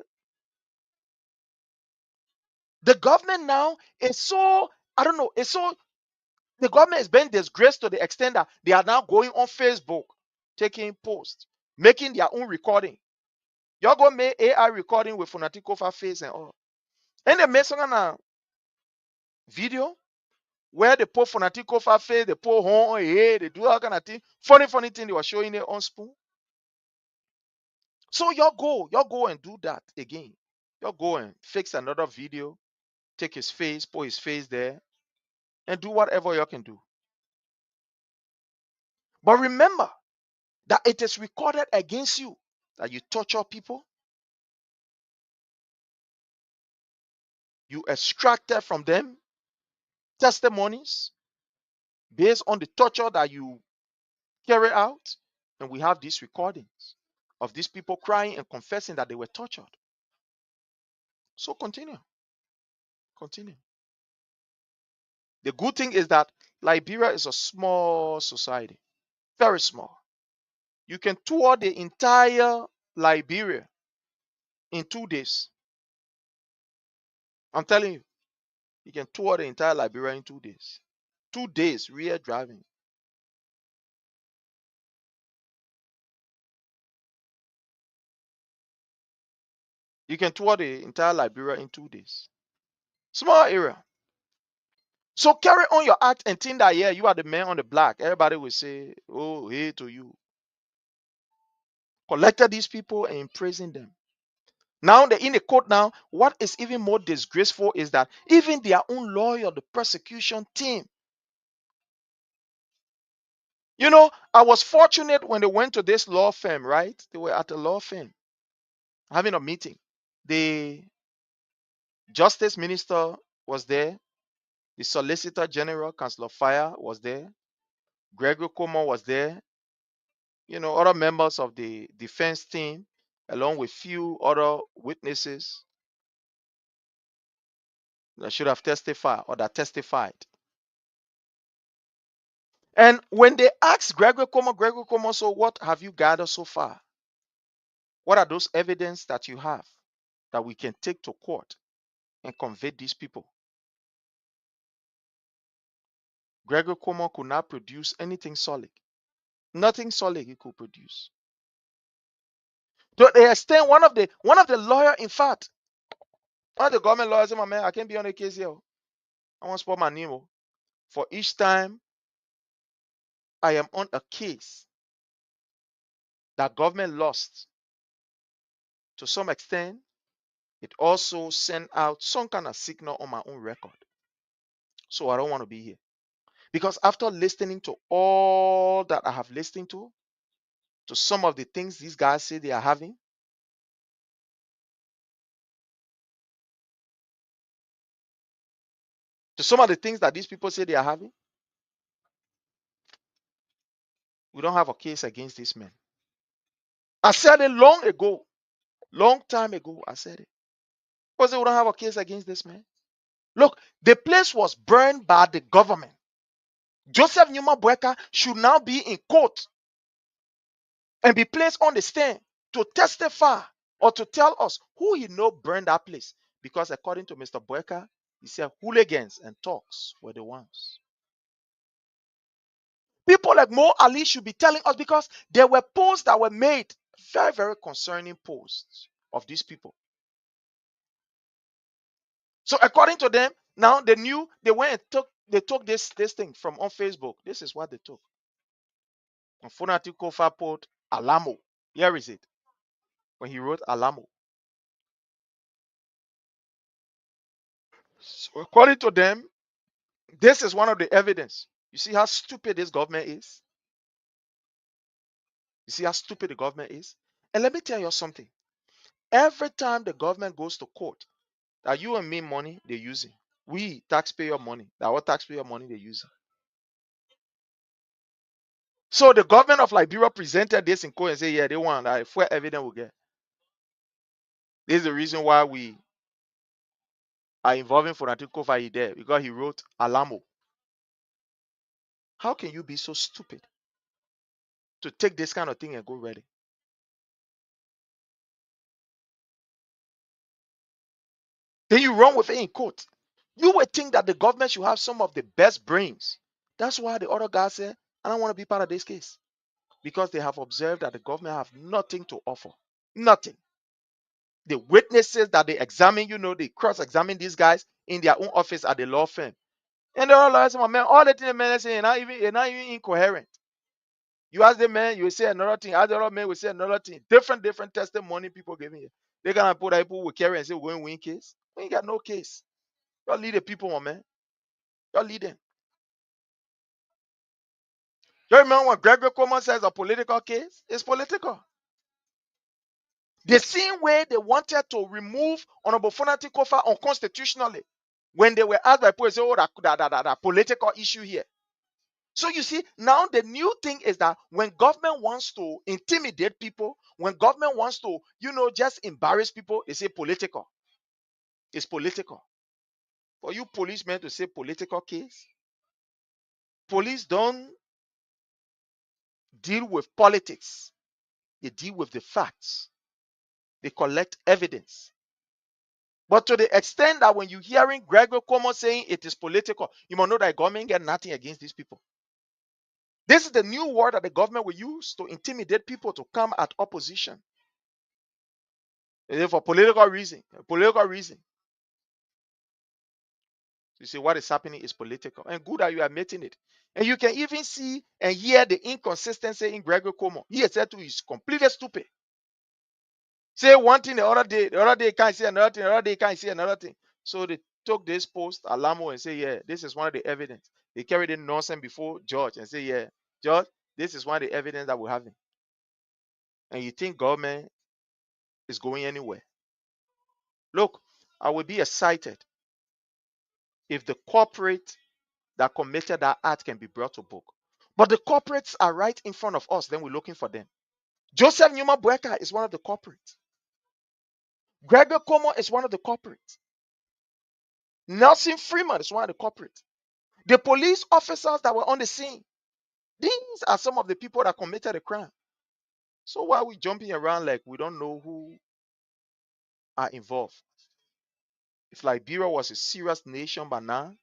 The government now is so, I don't know, the government is being disgraced to the extent that they are now going on Facebook, taking posts, making their own recording. Y'all go make AI recording with Funatikofa face and all. And they make some video where they put Funatikofa face, they put horn, hey, they do all kind of thing. Funny thing they were showing it on Spoon. So y'all go and do that again. Y'all go and fix another video, take his face, put his face there, and do whatever y'all can do. But remember that it is recorded against you that you torture people, you extracted from them testimonies based on the torture that you carry out, and we have these recordings of these people crying and confessing that they were tortured. So continue. The good thing is that Liberia is a small society, very small. You can tour the entire Liberia in 2 days. I'm telling you. You can tour the entire Liberia in 2 days. 2 days rear driving. You can tour the entire Liberia in 2 days. Small area. So carry on your act and think that, yeah, you are the man on the block. Everybody will say, oh, hey to you. Collected these people and imprisoned them. Now they're in the court now. What is even more disgraceful is that even their own lawyer, the prosecution team, I was fortunate when they went to this law firm, right? They were at a law firm having a meeting. The justice minister was there. The solicitor general, Councillor Fire, was there. Gregory Como was there. Other members of the defense team, along with few other witnesses that should have testified or that testified. And when they asked Gregory Como, so what have you gathered so far? What are those evidence that you have that we can take to court and convict these people? Gregory Como could not produce anything solid. Nothing solid he could produce. To the extent one of the lawyer, in fact, one of the government lawyers said, my man, I can't be on the case here. I want to spot my name. For each time I am on a case that government lost, to some extent, it also sent out some kind of signal on my own record. So I don't want to be here. Because after listening to all that I have listened to some of the things these guys say they are having, to some of the things that these people say they are having, we don't have a case against these men. I said it long ago, long time ago, I said it. Because we don't have a case against this man. Look, the place was burned by the government. Joseph Numa Boeka should now be in court and be placed on the stand to testify or to tell us who he know burned that place. Because according to Mr. Boeka, he said hooligans and talks were the ones. People like Mo Ali should be telling us, because there were posts that were made, very, very concerning posts of these people. So according to them, now they knew, they went and took this thing from on Facebook. This is what they took. On Funati Kofa put Alamo. Here is it. When he wrote Alamo. So according to them, this is one of the evidence. You see how stupid this government is? You see how stupid the government is? And let me tell you something. Every time the government goes to court, that you and me money they're using. We taxpayer money. That our taxpayer money they're using. So the government of Liberia presented this in court and said, yeah, they want that. If evidence we get. This is the reason why we are involving Fonatiko Fayi there, because he wrote Alamo. How can you be so stupid to take this kind of thing and go ready? Then you run with it in court. You would think that the government should have some of the best brains. That's why the other guy said, I don't want to be part of this case. Because they have observed that the government have nothing to offer. Nothing. The witnesses that they examine, they cross-examine these guys in their own office at the law firm. And the other lawyers say, man, all the things the men say are not even incoherent. You ask the man, you will say another thing. Ask the other man, will say another thing. Different testimony people giving here. They gonna put that people will carry and say we're going to win case. We ain't got no case. Y'all lead the people, my man. Y'all lead them. You remember when Gregory Coleman says a political case? It's political. The same way they wanted to remove Honorable Fonati Kofa unconstitutionally when they were asked by people, say, oh, that political issue here. So you see, now the new thing is that when government wants to intimidate people, when government wants to, just embarrass people, they say political. It's political. For you policemen to say political case, police don't deal with politics. They deal with the facts. They collect evidence. But to the extent that when you're hearing Gregor Como saying it is political, you must know that government get nothing against these people. This is the new word that the government will use to intimidate people to come at opposition. For political reason. Political reason. You see, what is happening is political. And good that you are admitting it. And you can even see and hear the inconsistency in Gregor Como. He has said to he's completely stupid. Say one thing the other day can't say another thing, the other day can't say another thing. So they took this post, Alamo, and say, yeah, this is one of the evidence. They carried in nonsense before George and say, yeah, George, this is one of the evidence that we're having. And you think government is going anywhere. Look, I would be excited if the corporate that committed that act can be brought to book. But the corporates are right in front of us, then we're looking for them. Joseph Numa Bueka is one of the corporates. Gregor Como is one of the corporates. Nelson Freeman is one of the corporates. The police officers that were on the scene, these are some of the people that committed the crime. So why are we jumping around like we don't know who are involved? If Liberia was a serious nation by now,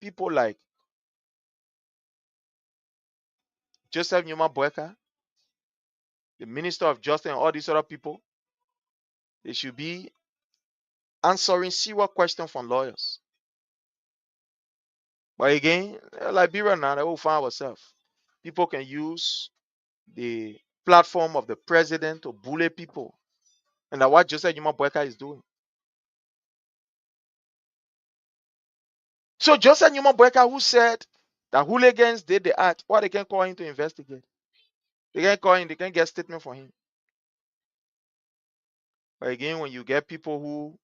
people like Joseph Numa Bueka, the Minister of Justice, and all these other people, they should be answering serious questions from lawyers. But again, Liberia now, they will find ourselves. People can use the platform of the president to bully people. And that's what Joseph Numa Bueka is doing. So Joseph Numa Bueka, who said that hooligans did the act, what they can call him to investigate? They can call him, they can get statement for him. But again, when you get people who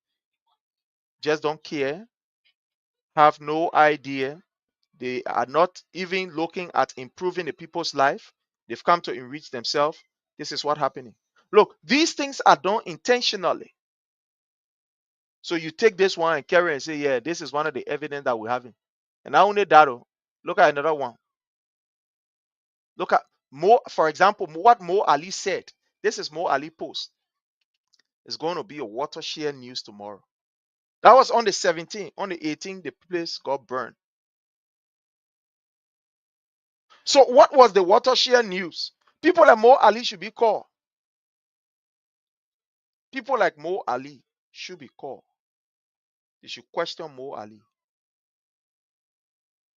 just don't care, have no idea, they are not even looking at improving the people's life, they've come to enrich themselves. This is what's happening. Look, these things are done intentionally. So you take this one and carry and say, yeah, this is one of the evidence that we're having. And not only that, look at another one. Look at Mo, for example, what Mo Ali said. This is Mo Ali post. It's going to be a watershed news tomorrow. That was on the 17th. On the 18th, the place got burned. So what was the watershed news? People like Mo Ali should be called. People like Mo Ali should be called. They should question Mo Ali.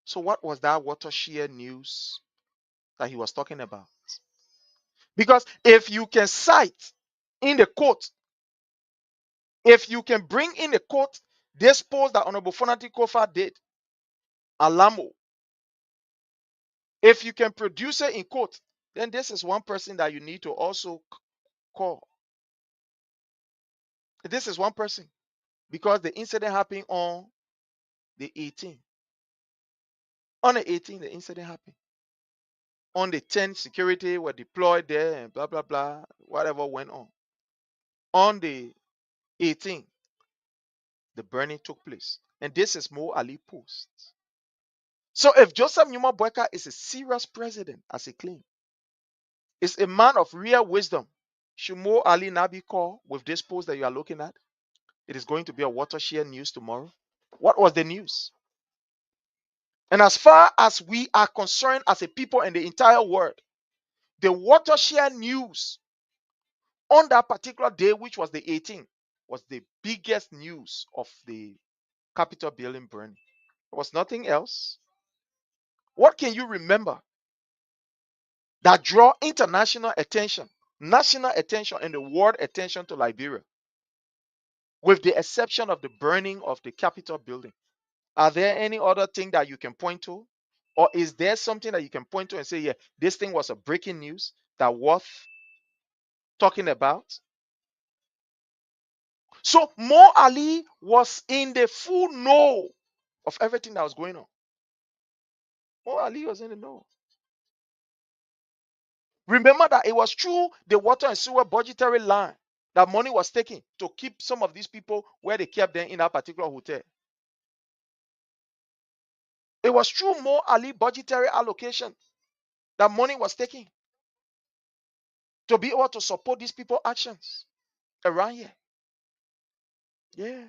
So what was that watershed news that he was talking about? Because if you can cite in the court, if you can bring in the court this post that Honorable Fonati Kofa did, Alamo, if you can produce it in court, then this is one person that you need to also call. This is one person because the incident happened on the 18th. On the 18th, the incident happened. On the 10th, security were deployed there and blah, blah, blah, whatever went on. On the 18th, the burning took place. And this is Mo Ali post. So if Joseph Numa Bueka is a serious president, as he claimed, is a man of real wisdom, should Mo Ali now be called with this post that you are looking at? It is going to be a watershed news tomorrow. What was the news? And as far as we are concerned as a people in the entire world, the watershed news on that particular day, which was the 18th, was the biggest news of the Capitol building burning. There was nothing else. What can you remember that draw international attention, national attention, and the world attention to Liberia, with the exception of the burning of the Capitol building? Are there any other thing that you can point to? Or is there something that you can point to and say, yeah, this thing was a breaking news that worth talking about? So Mo Ali was in the full know of everything that was going on. Mo Ali was in the know. Remember that it was through the water and sewer budgetary line that money was taken to keep some of these people where they kept them in that particular hotel. It was through Mo Ali budgetary allocation that money was taken to be able to support these people actions around here. Yeah.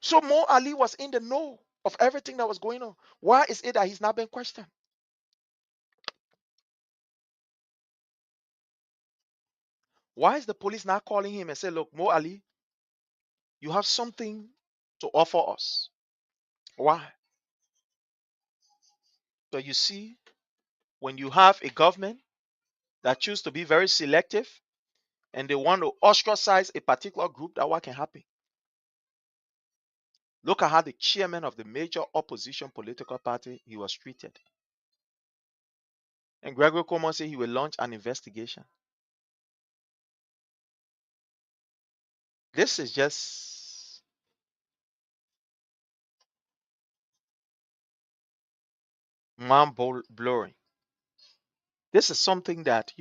So Mo Ali was in the know of everything that was going on. Why is it that he's not being questioned? Why is the police not calling him and say, look, Mo Ali, you have something to offer us? Why? So you see, when you have a government that choose to be very selective and they want to ostracize a particular group, that what can happen. Look at how the chairman of the major opposition political party he was treated. And Gregory Coleman said he will launch an investigation. This is just mind blowing. This is something that,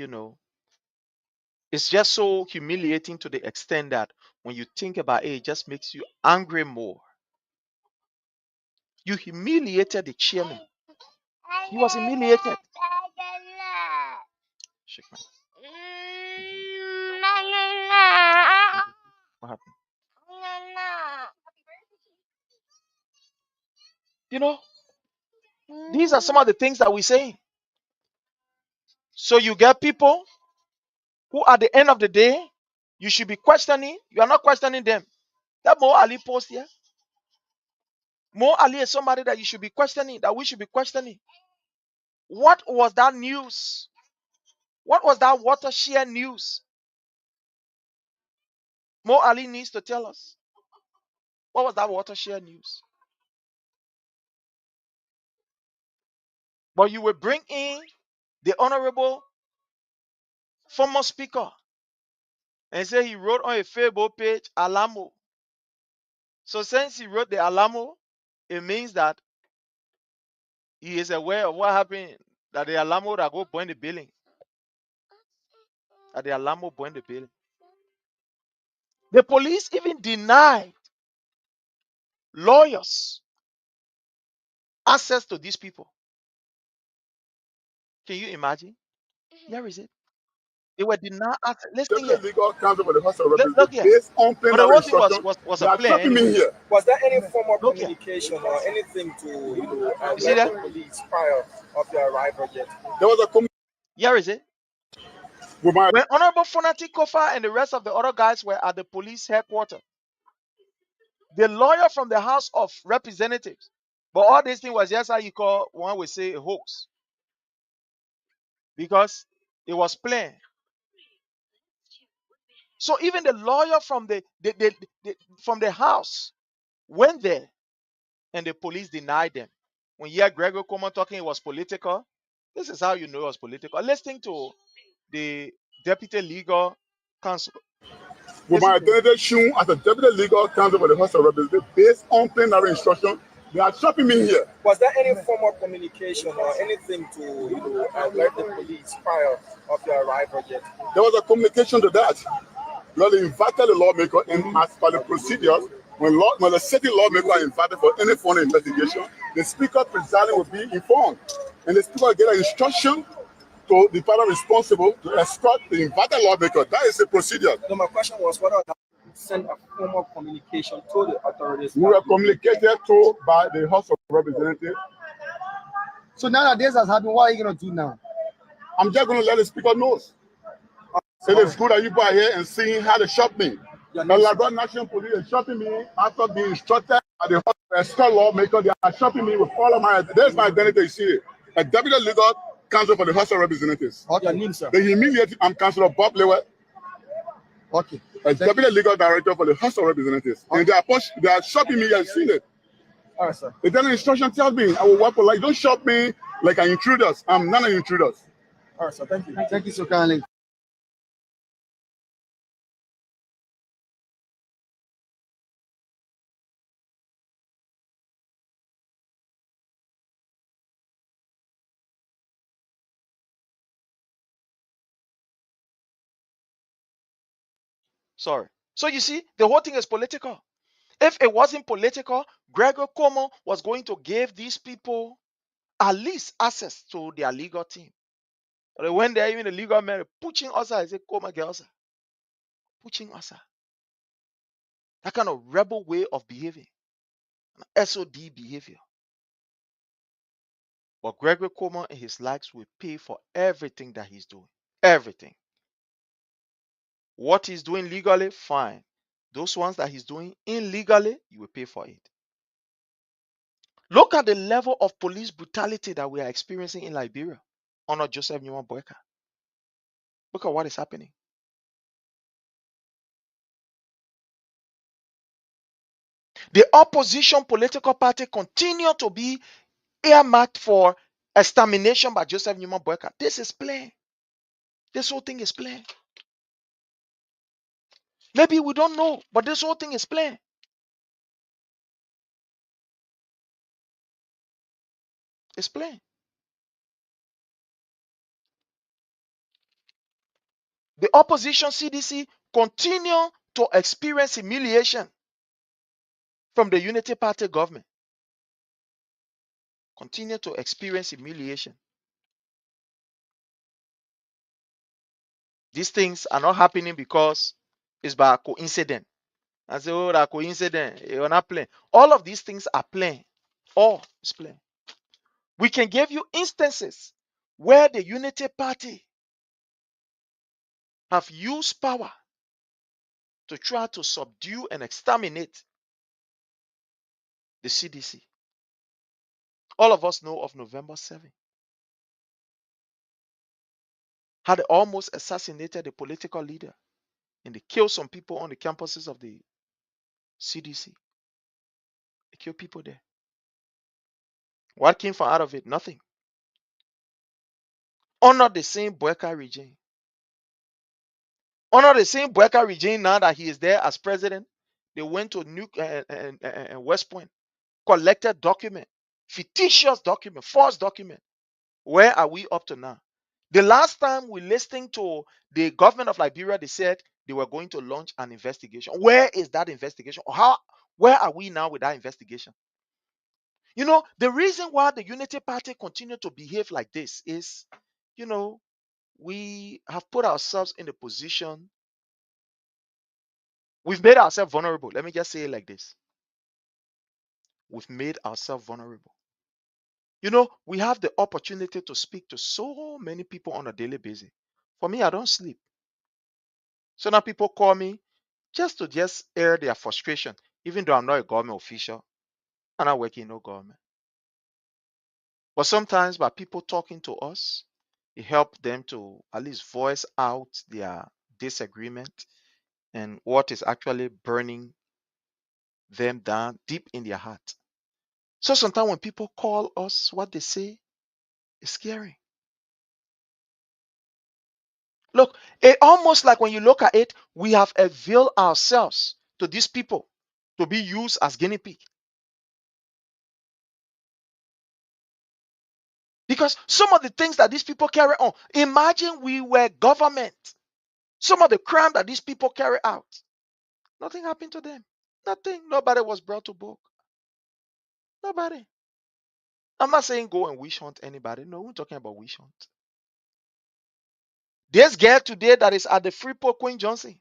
it's just so humiliating to the extent that when you think about it, it just makes you angry more. You humiliated the chairman. He was humiliated. Shake my. What happened? These are some of the things that we say. So you get people who, at the end of the day, you should be questioning. You are not questioning them. That Mo Ali post here. Mo Ali is somebody that you should be questioning, that we should be questioning. What was that news? What was that watershed news? Mo Ali needs to tell us. What was that watershed news? But you will bring in the honorable former speaker and say he wrote on a Facebook page Alamo. So since he wrote the Alamo, it means that he is aware of what happened, that the Alamo that go burn the building. That the Alamo burned the building. The police even denied lawyers access to these people. Can you imagine? Here is it. They were denied access. Listen here. Deputy Legal Counsel for the House of Look Representatives, here. based on But the plenary whole thing instruction, was they a are plan trapping me anyway. here. Was there any form of Look here. communication or anything to You see alert that? the police prior of your arrival yet? There was a communication Here is it. with my When Honorable Fonati Kofa and the rest of the other guys were at the police headquarters, the lawyer from the House of Representatives, but all this thing was just how you call, one would say, a hoax, because it was planned. So even the lawyer from from the House went there, and the police denied them. When you hear Gregory Coleman talking, it was political. This is how you know it was political. Listening to the deputy legal counsel. with my Listen to it. identity shown as a Deputy Legal Counsel for the House of Representatives, based on plenary instruction, they are trapping me here. Was there any form of communication or anything to alert the police prior of your arrival yet? There was a communication to that. Well, they invited the lawmaker, and as per the procedures, when the city lawmaker are invited for any foreign investigation, the speaker presiding will be informed, and the speaker will get an instruction to the party responsible to escort the invited lawmaker. That is the procedure. No, my question was whether that sent a form of communication to the authorities. We were communicated to by the House of Representatives. So now that this has happened, what are you going to do now? I'm just going to let the speaker know. It is good that you go here and seeing how they shot me. The Liberia National Police is shooting me after being instructed by the escort lawmaker. They are shooting me with all of my. There's my identity. You see it. A Deputy Legal Counsel for the House of Representatives. Okay. Your name, sir. The immediate, I'm Councillor Bob Lewer. Okay. A Deputy Legal Director for the House of Representatives. Okay. And they are shooting me. I've seen it. All right, sir. The general instruction tells me I will work for like, don't shot me like an intruder. I'm not an intruder. All right, sir. Thank you. Thank you so kindly. Sorry. So you see, the whole thing is political. If it wasn't political, Gregor Como was going to give these people at least access to their legal team. But when they're even the legal men pushing us, I say, Como get us. Pushing us. That kind of rebel way of behaving. SOD behavior. But Gregory Coleman and his likes will pay for everything that he's doing. Everything. What he's doing legally, fine. Those ones that he's doing illegally, you will pay for it. Look at the level of police brutality that we are experiencing in Liberia under Joseph Newman Boyka. Look at what is happening. The opposition political party continue to be earmarked for extermination by Joseph Newman Boyka. This is plain. This whole thing is plain. Maybe we don't know, but this whole thing is plain. It's plain. The opposition CDC continue to experience humiliation from the Unity Party government. Continue to experience humiliation. These things are not happening because it's by coincidence. I say, oh, that coincidence. You're not playing. All of these things are plain. All is plain. We can give you instances where the Unity Party have used power to try to subdue and exterminate the CDC. All of us know of November 7th. How they almost assassinated a political leader and they killed some people on the campuses of the CDC. They killed people there. What came from out of it? Nothing. Honor the same Boyka regime. Honor the same Boyka regime now that he is there as president. They went to West Point, collected document, fictitious document, false document. Where are we up to now? The last time we listened to the government of Liberia, they said they were going to launch an investigation. Where is that investigation? Where are we now with that investigation? You know, the reason why the Unity Party continue to behave like this is, you know, we have put ourselves in a position, we've made ourselves vulnerable. Let me just say it like this. We've made ourselves vulnerable. You know, we have the opportunity to speak to so many people on a daily basis. For me, I don't sleep. So now people call me just to air their frustration, even though I'm not a government official. I'm not working in no government. But sometimes by people talking to us, it helps them to at least voice out their disagreement and what is actually burning them down deep in their heart. So sometimes when people call us, what they say is scary. Look, it almost like when you look at it, we have availed ourselves to these people to be used as guinea pig. Because some of the things that these people carry on, imagine we were government. Some of the crime that these people carry out, nothing happened to them. Nothing. Nobody was brought to book. Nobody. I'm not saying go and wish hunt anybody. No, we're talking about wish hunt. This girl today that is at the Freeport, Queen Johnson.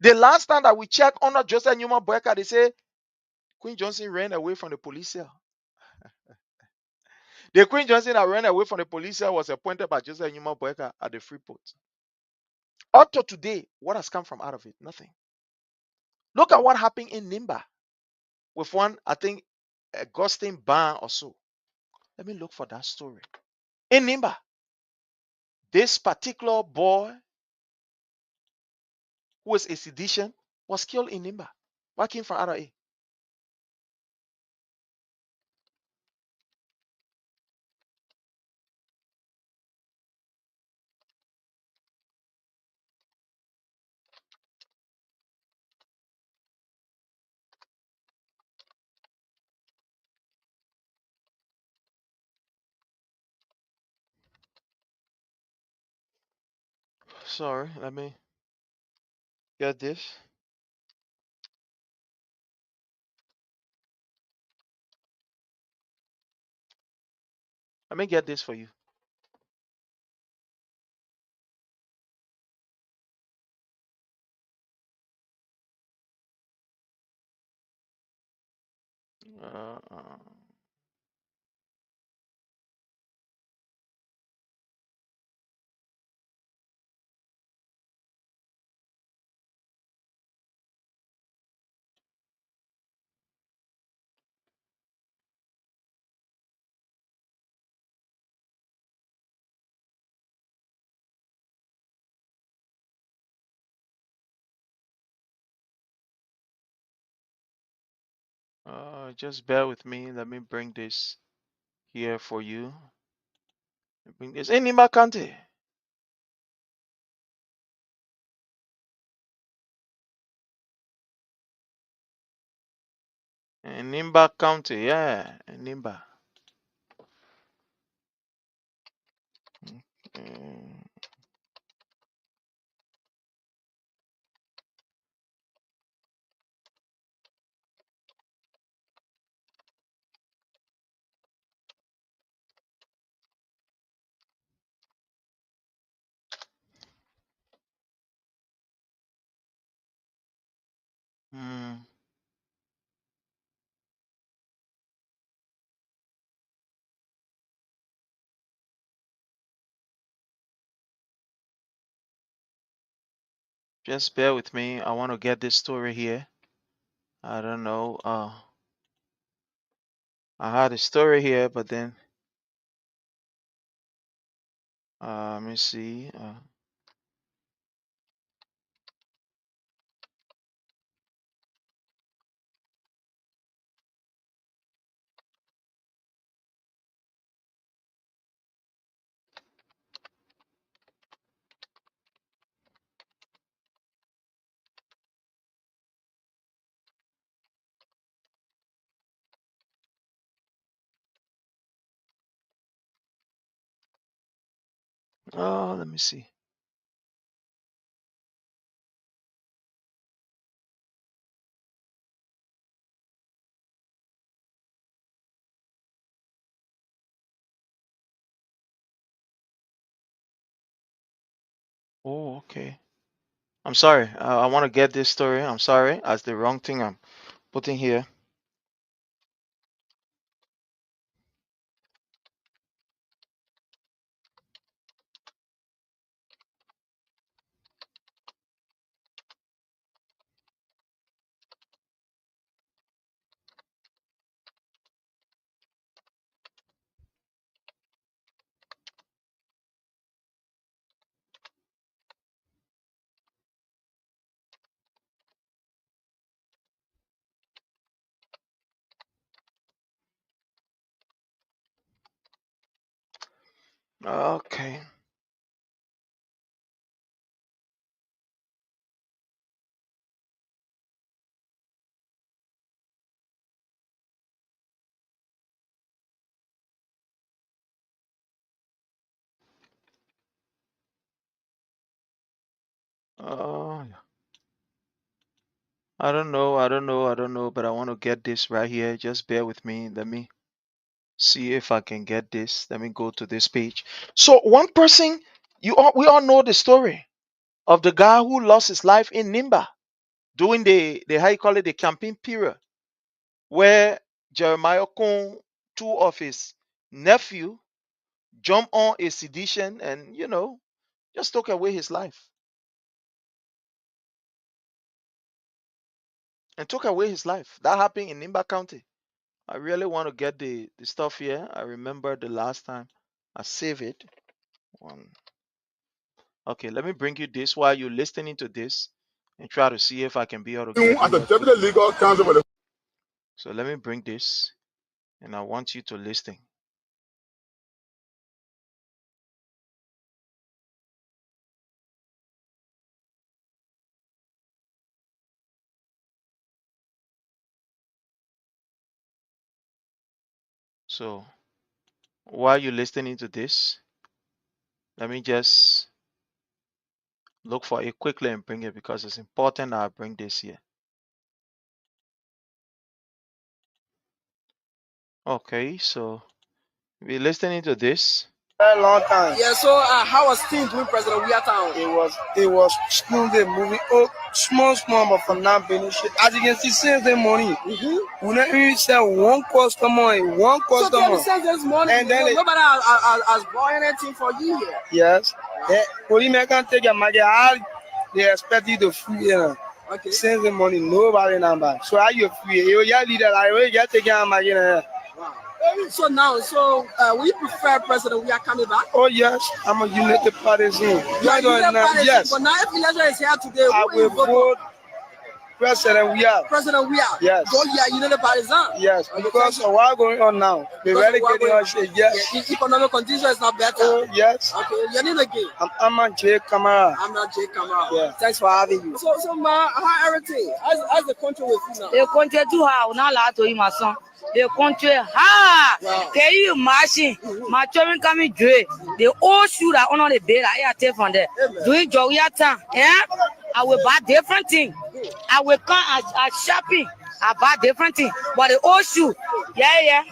The last time that we checked on Joseph Newman Boyka, they say Queen Johnson ran away from the police cell. The Queen Johnson that ran away from the police cell was appointed by Joseph Newman Boyka at the Freeport. Up to today, what has come from out of it? Nothing. Look at what happened in Nimba with one, I think, Augustine Ban or so. Let me look for that story. In Nimba, this particular boy who was a sedition was killed in Nimba. What came from out of it? Sorry, let me get this. Let me get this for you. Uh, just bear with me. Let me bring this here for you. Bring this in Nimba County. In Nimba County, yeah, in Nimba. Mm, mm. Just bear with me. I want to get this story here. I don't know. I had a story here, but then let me see. Oh, let me see. Oh, okay. I'm sorry. I want to get this story. I'm sorry. That's the wrong thing I'm putting here. Okay. Yeah. I don't know. I don't know. But I want to get this right here. Just bear with me. Let me see if I can get this. Let me go to this page. So one person, we all know the story of the guy who lost his life in Nimba during the how you call it, the campaign period, where Jeremiah Kung, two of his nephew, jumped on a sedition and just took away his life and took away his life. That happened in Nimba County. I really want to get the stuff here. I remember the last time I saved it. One. Okay, let me bring you this while you're listening to this and try to see if I can be able to get As the it. deputy legal counsel for the So let me bring this and I want you to listen. So while you're listening to this, let me just look for it quickly and bring it because it's important that I bring this here. Okay, so we're listening to this. Very long time. Yeah, so how was things doing President Town? It was smoothly moving up, small, but for now, finish. As you can see, since the morning, we never even sell one customer. So since this morning, And then nobody has bought anything for you here. yes, police can take your money. How they expect you to free, you know. Okay. Since the morning, nobody number. So how you free? You just leader like you just take your money. Wow. So now, will you prefer President coming back? Oh yes, I'm a united partisan. You are united partisan, Yes, but now if election is here today, I will vote President President Yes. Go here, united partisan. Yes, because of what's going on now. They're really getting on shit. Yes. Yeah, economic condition is not better. Oh yes. Okay, your name again? I'm not Jay Kamara. I'm not Jay Kamara. Yeah. Thanks for having you. So ma, how everything? How's the country with you now? The country too hard. Not allowed to eat my son. The country hard. Wow. Can you imagine? My children coming dre. The old shoe that on the bed, I take from there. Doing Jogia time. Yeah. I will buy different things. I will come at shopping. I buy different things. But the old shoe, yeah.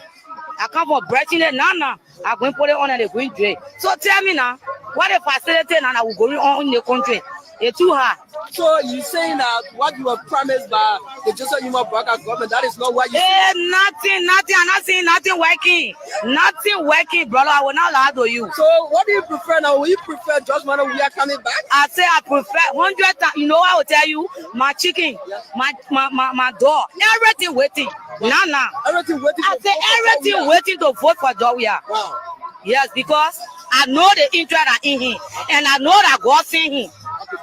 I come for breaking it now. I'm going to put it on and the green tray. So tell me now, what the facility now I will go on in the country? It's too hard. So you saying that what you were promised by the Joseph Yuma Burger government, that is not what you nothing. I'm not seeing nothing working. Nothing working, brother. I will not lie to you. So what do you prefer now? Will you prefer Judge Mano we are coming back? I say I prefer 100 times. You know I will tell you, my chicken, my dog, everything waiting. Nah. Everything waiting. I say everything waiting to vote for Dawia. Wow. Yes, because I know the interest are in him, and I know that God sent him.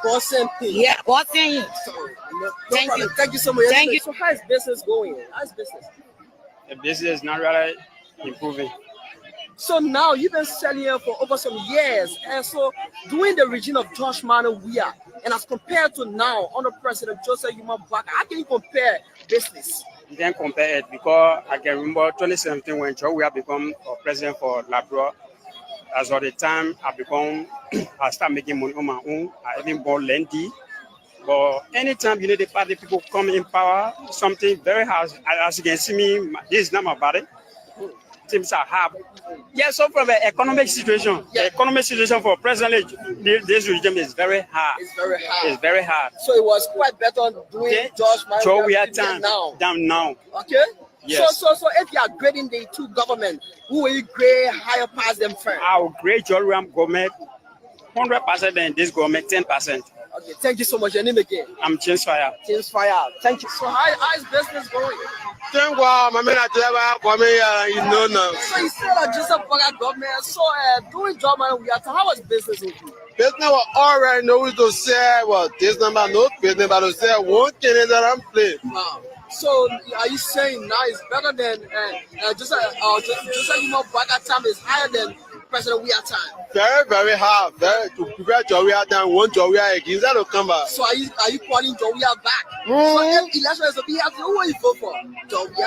God sent him. Yeah, God sent him. Thank you. Thank you so much. Thank you. So how is business going? How's business? The business is not really improving. So now you've been selling here for over some years, and so during the regime of Josh Mano Wia, and as compared to now under President Joseph Yuma Baka, how can you compare business? You can compare it because I can remember 2017 when Joe Wia become president for Liberia. As of the time I start making money on my own. I even bought Lendy. But anytime the party people come in power, something very hard. As you can see me, this is not my body. Things are hard. Yeah, so from the economic situation, the economic situation for President this regime is very hard. It's very hard. So it was quite better doing Joe Wia down now. Okay. Yes. So if you are grading the two government, who will you grade higher past them first? I will grade Joe Wia government 100% and this government 10%. Okay, thank you so much. Your name again? I'm James Fire. James Fire. Thank you. So how is business going? Thank God, my man, you know now. So you said that Joseph Burger government. So doing job man, how was business with you? Business was all right. No to say well, this number no business, but to say one thing that I'm playing. Wow. So are you saying now it's better than Joseph Yuma Burger time is higher than President Wia time? Very, very hard. To prepare Jawia time, one Jawia again, that will come back. So are you calling Jawia back? So if election is to be happening, who will you vote for? Jawia?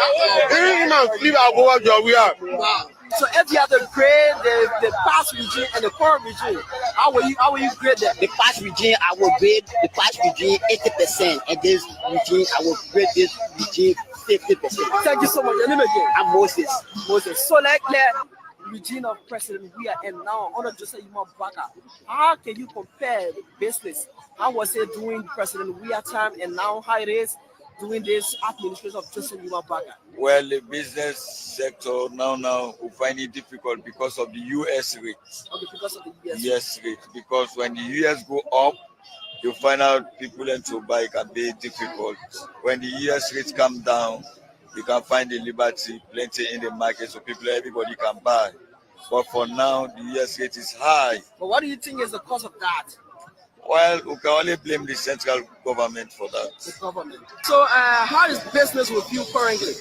Any man flip, I'll go with Jawia. Wow. So if you have to grade the past regime and the current regime, how will you grade them? The past regime, I will grade the past regime 80%, and this regime, I will grade this regime 50%. Thank you so much. Your name again? I'm Moses. So like the regime of President Wia and now under Joseph Yuma Baka, how can you compare the business? How was it during President Wia time and now how it is doing this administration of Joseph Yuma Baka? Well, the business sector now will find it difficult because of the US rate. Okay, because of the US rate. Because when the US go up, you find out people and to buy can be difficult. When the US rates come down, you can find the liberty plenty in the market, so everybody can buy. But for now, the US rate is high. But what do you think is the cause of that? Well, we can only blame the central government for that. The government. So, how is business with you currently?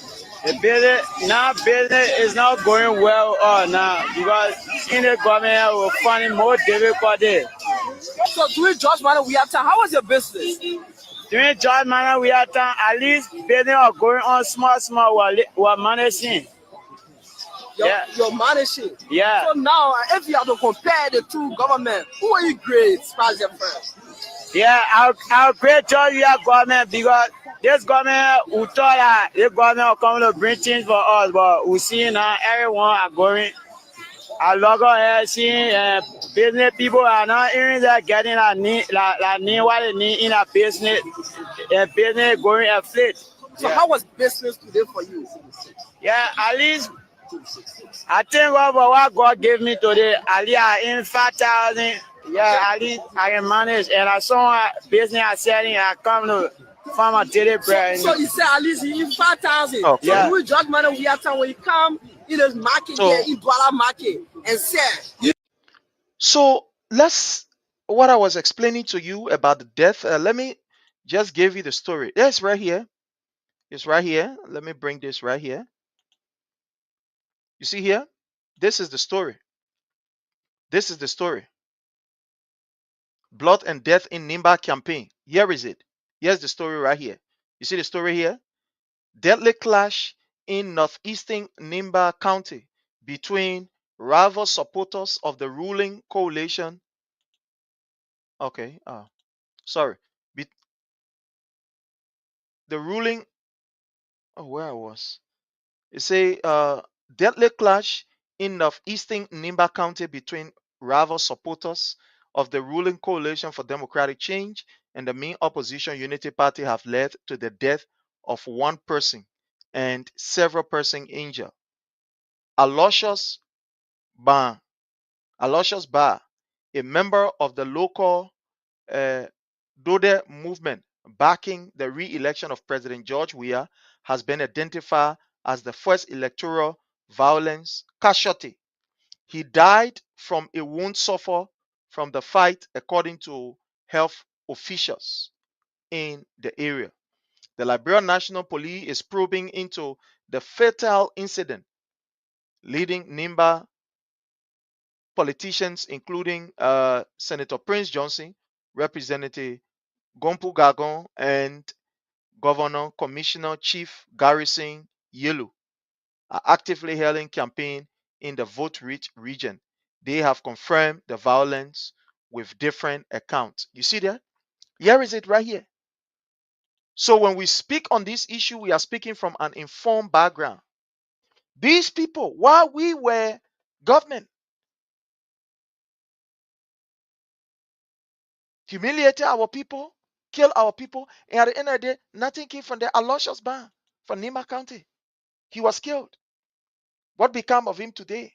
The business is not going well now because in the government we're finding more difficulty. So during George Mano Wia time, how was your business? During George Mano Wia time, at least business are going on small while managing. You're managing. Yeah. So now, if you have to compare the two governments, who are you grade as your first? Yeah, I'll grade George Wia government because this government, we thought that this government will come to bring things for us, but we see now everyone are going I log on here seeing business people are not even there getting a need, what they need in a business, business going afloat. So how was business today for you? Yeah, at least I think what God gave me today, at least I in 5,000. Yeah, at least I can manage. And I saw a business I selling, I come to farm a daily bread. So you say at least you in 5,000. Okay. So Yeah. we drug money we have time when you come in this market So- here in dollar market and sell. So let's, what I was explaining to you about the death, let me just give you the story. It's right here. It's right here. Let me bring this right here. You see here? This is the story. This is the story. Blood and Death in Nimba campaign. Here is it. Here's the story right here. You see the story here? Deadly clash in northeastern Nimba County between rival supporters of the ruling coalition. Okay, sorry. The ruling, where I was. It say deadly clash in northeastern Nimba County between rival supporters of the ruling coalition for democratic change and the main opposition Unity Party have led to the death of one person and several persons injured. Aloysius Ban, Aloysius Ba, a member of the local Dode movement backing the re-election of President George Weah, has been identified as the first electoral violence casualty. He died from a wound suffered from the fight, according to health officials in the area. The Liberia National Police is probing into the fatal incident, leading Nimba politicians, including Senator Prince Johnson, Representative Gompu Gagon, and Governor Commissioner Chief Garrison Yelu, are actively hailing campaign in the vote-rich region. They have confirmed the violence with different accounts. You see that? Here is it right here. So when we speak on this issue, we are speaking from an informed background. These people, while we were government, humiliated our people, killed our people, and at the end of the day, nothing came from the Aloysius Ban from Nima County. He was killed. What became of him today?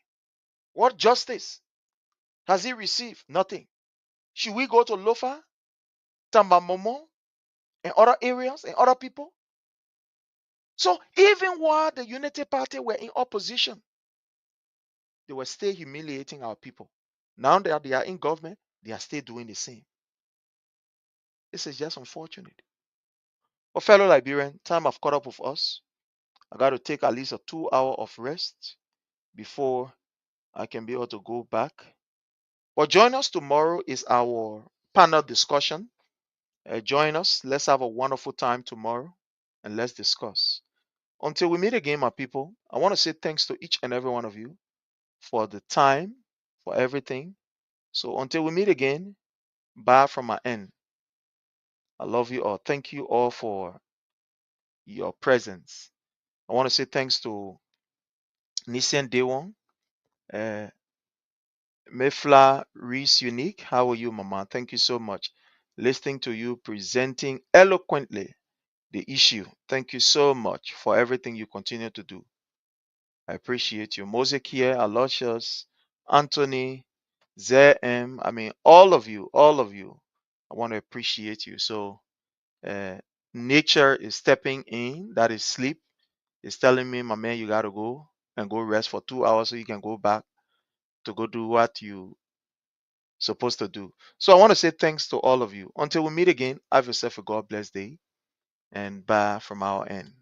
What justice has he received? Nothing. Should we go to Lofa, Tambamomo, and other areas and other people? So even while the Unity Party were in opposition, they were still humiliating our people. Now that they are in government, they are still doing the same. This is just unfortunate. But fellow Liberian, time have caught up with us. I got to take at least a 2 hour of rest before I can be able to go back. But join us tomorrow is our panel discussion. Join us. Let's have a wonderful time tomorrow and let's discuss. Until we meet again, my people, I want to say thanks to each and every one of you for the time, for everything. So until we meet again, bye from my end. I love you all. Thank you all for your presence. I want to say thanks to Nisian Dewon, uh, Mefla Reese Unique. How are you, Mama? Thank you so much. Listening to you presenting eloquently the issue. Thank you so much for everything you continue to do. I appreciate you. Mosaic here, Aloysius, Anthony, ZM. I mean, all of you, all of you. I want to appreciate you. So, uh, nature is stepping in. That is sleep. It's telling me, my man, you got to go and go rest for 2 hours so you can go back to go do what you supposed to do. So I want to say thanks to all of you. Until we meet again, have yourself a God bless day and bye from our end.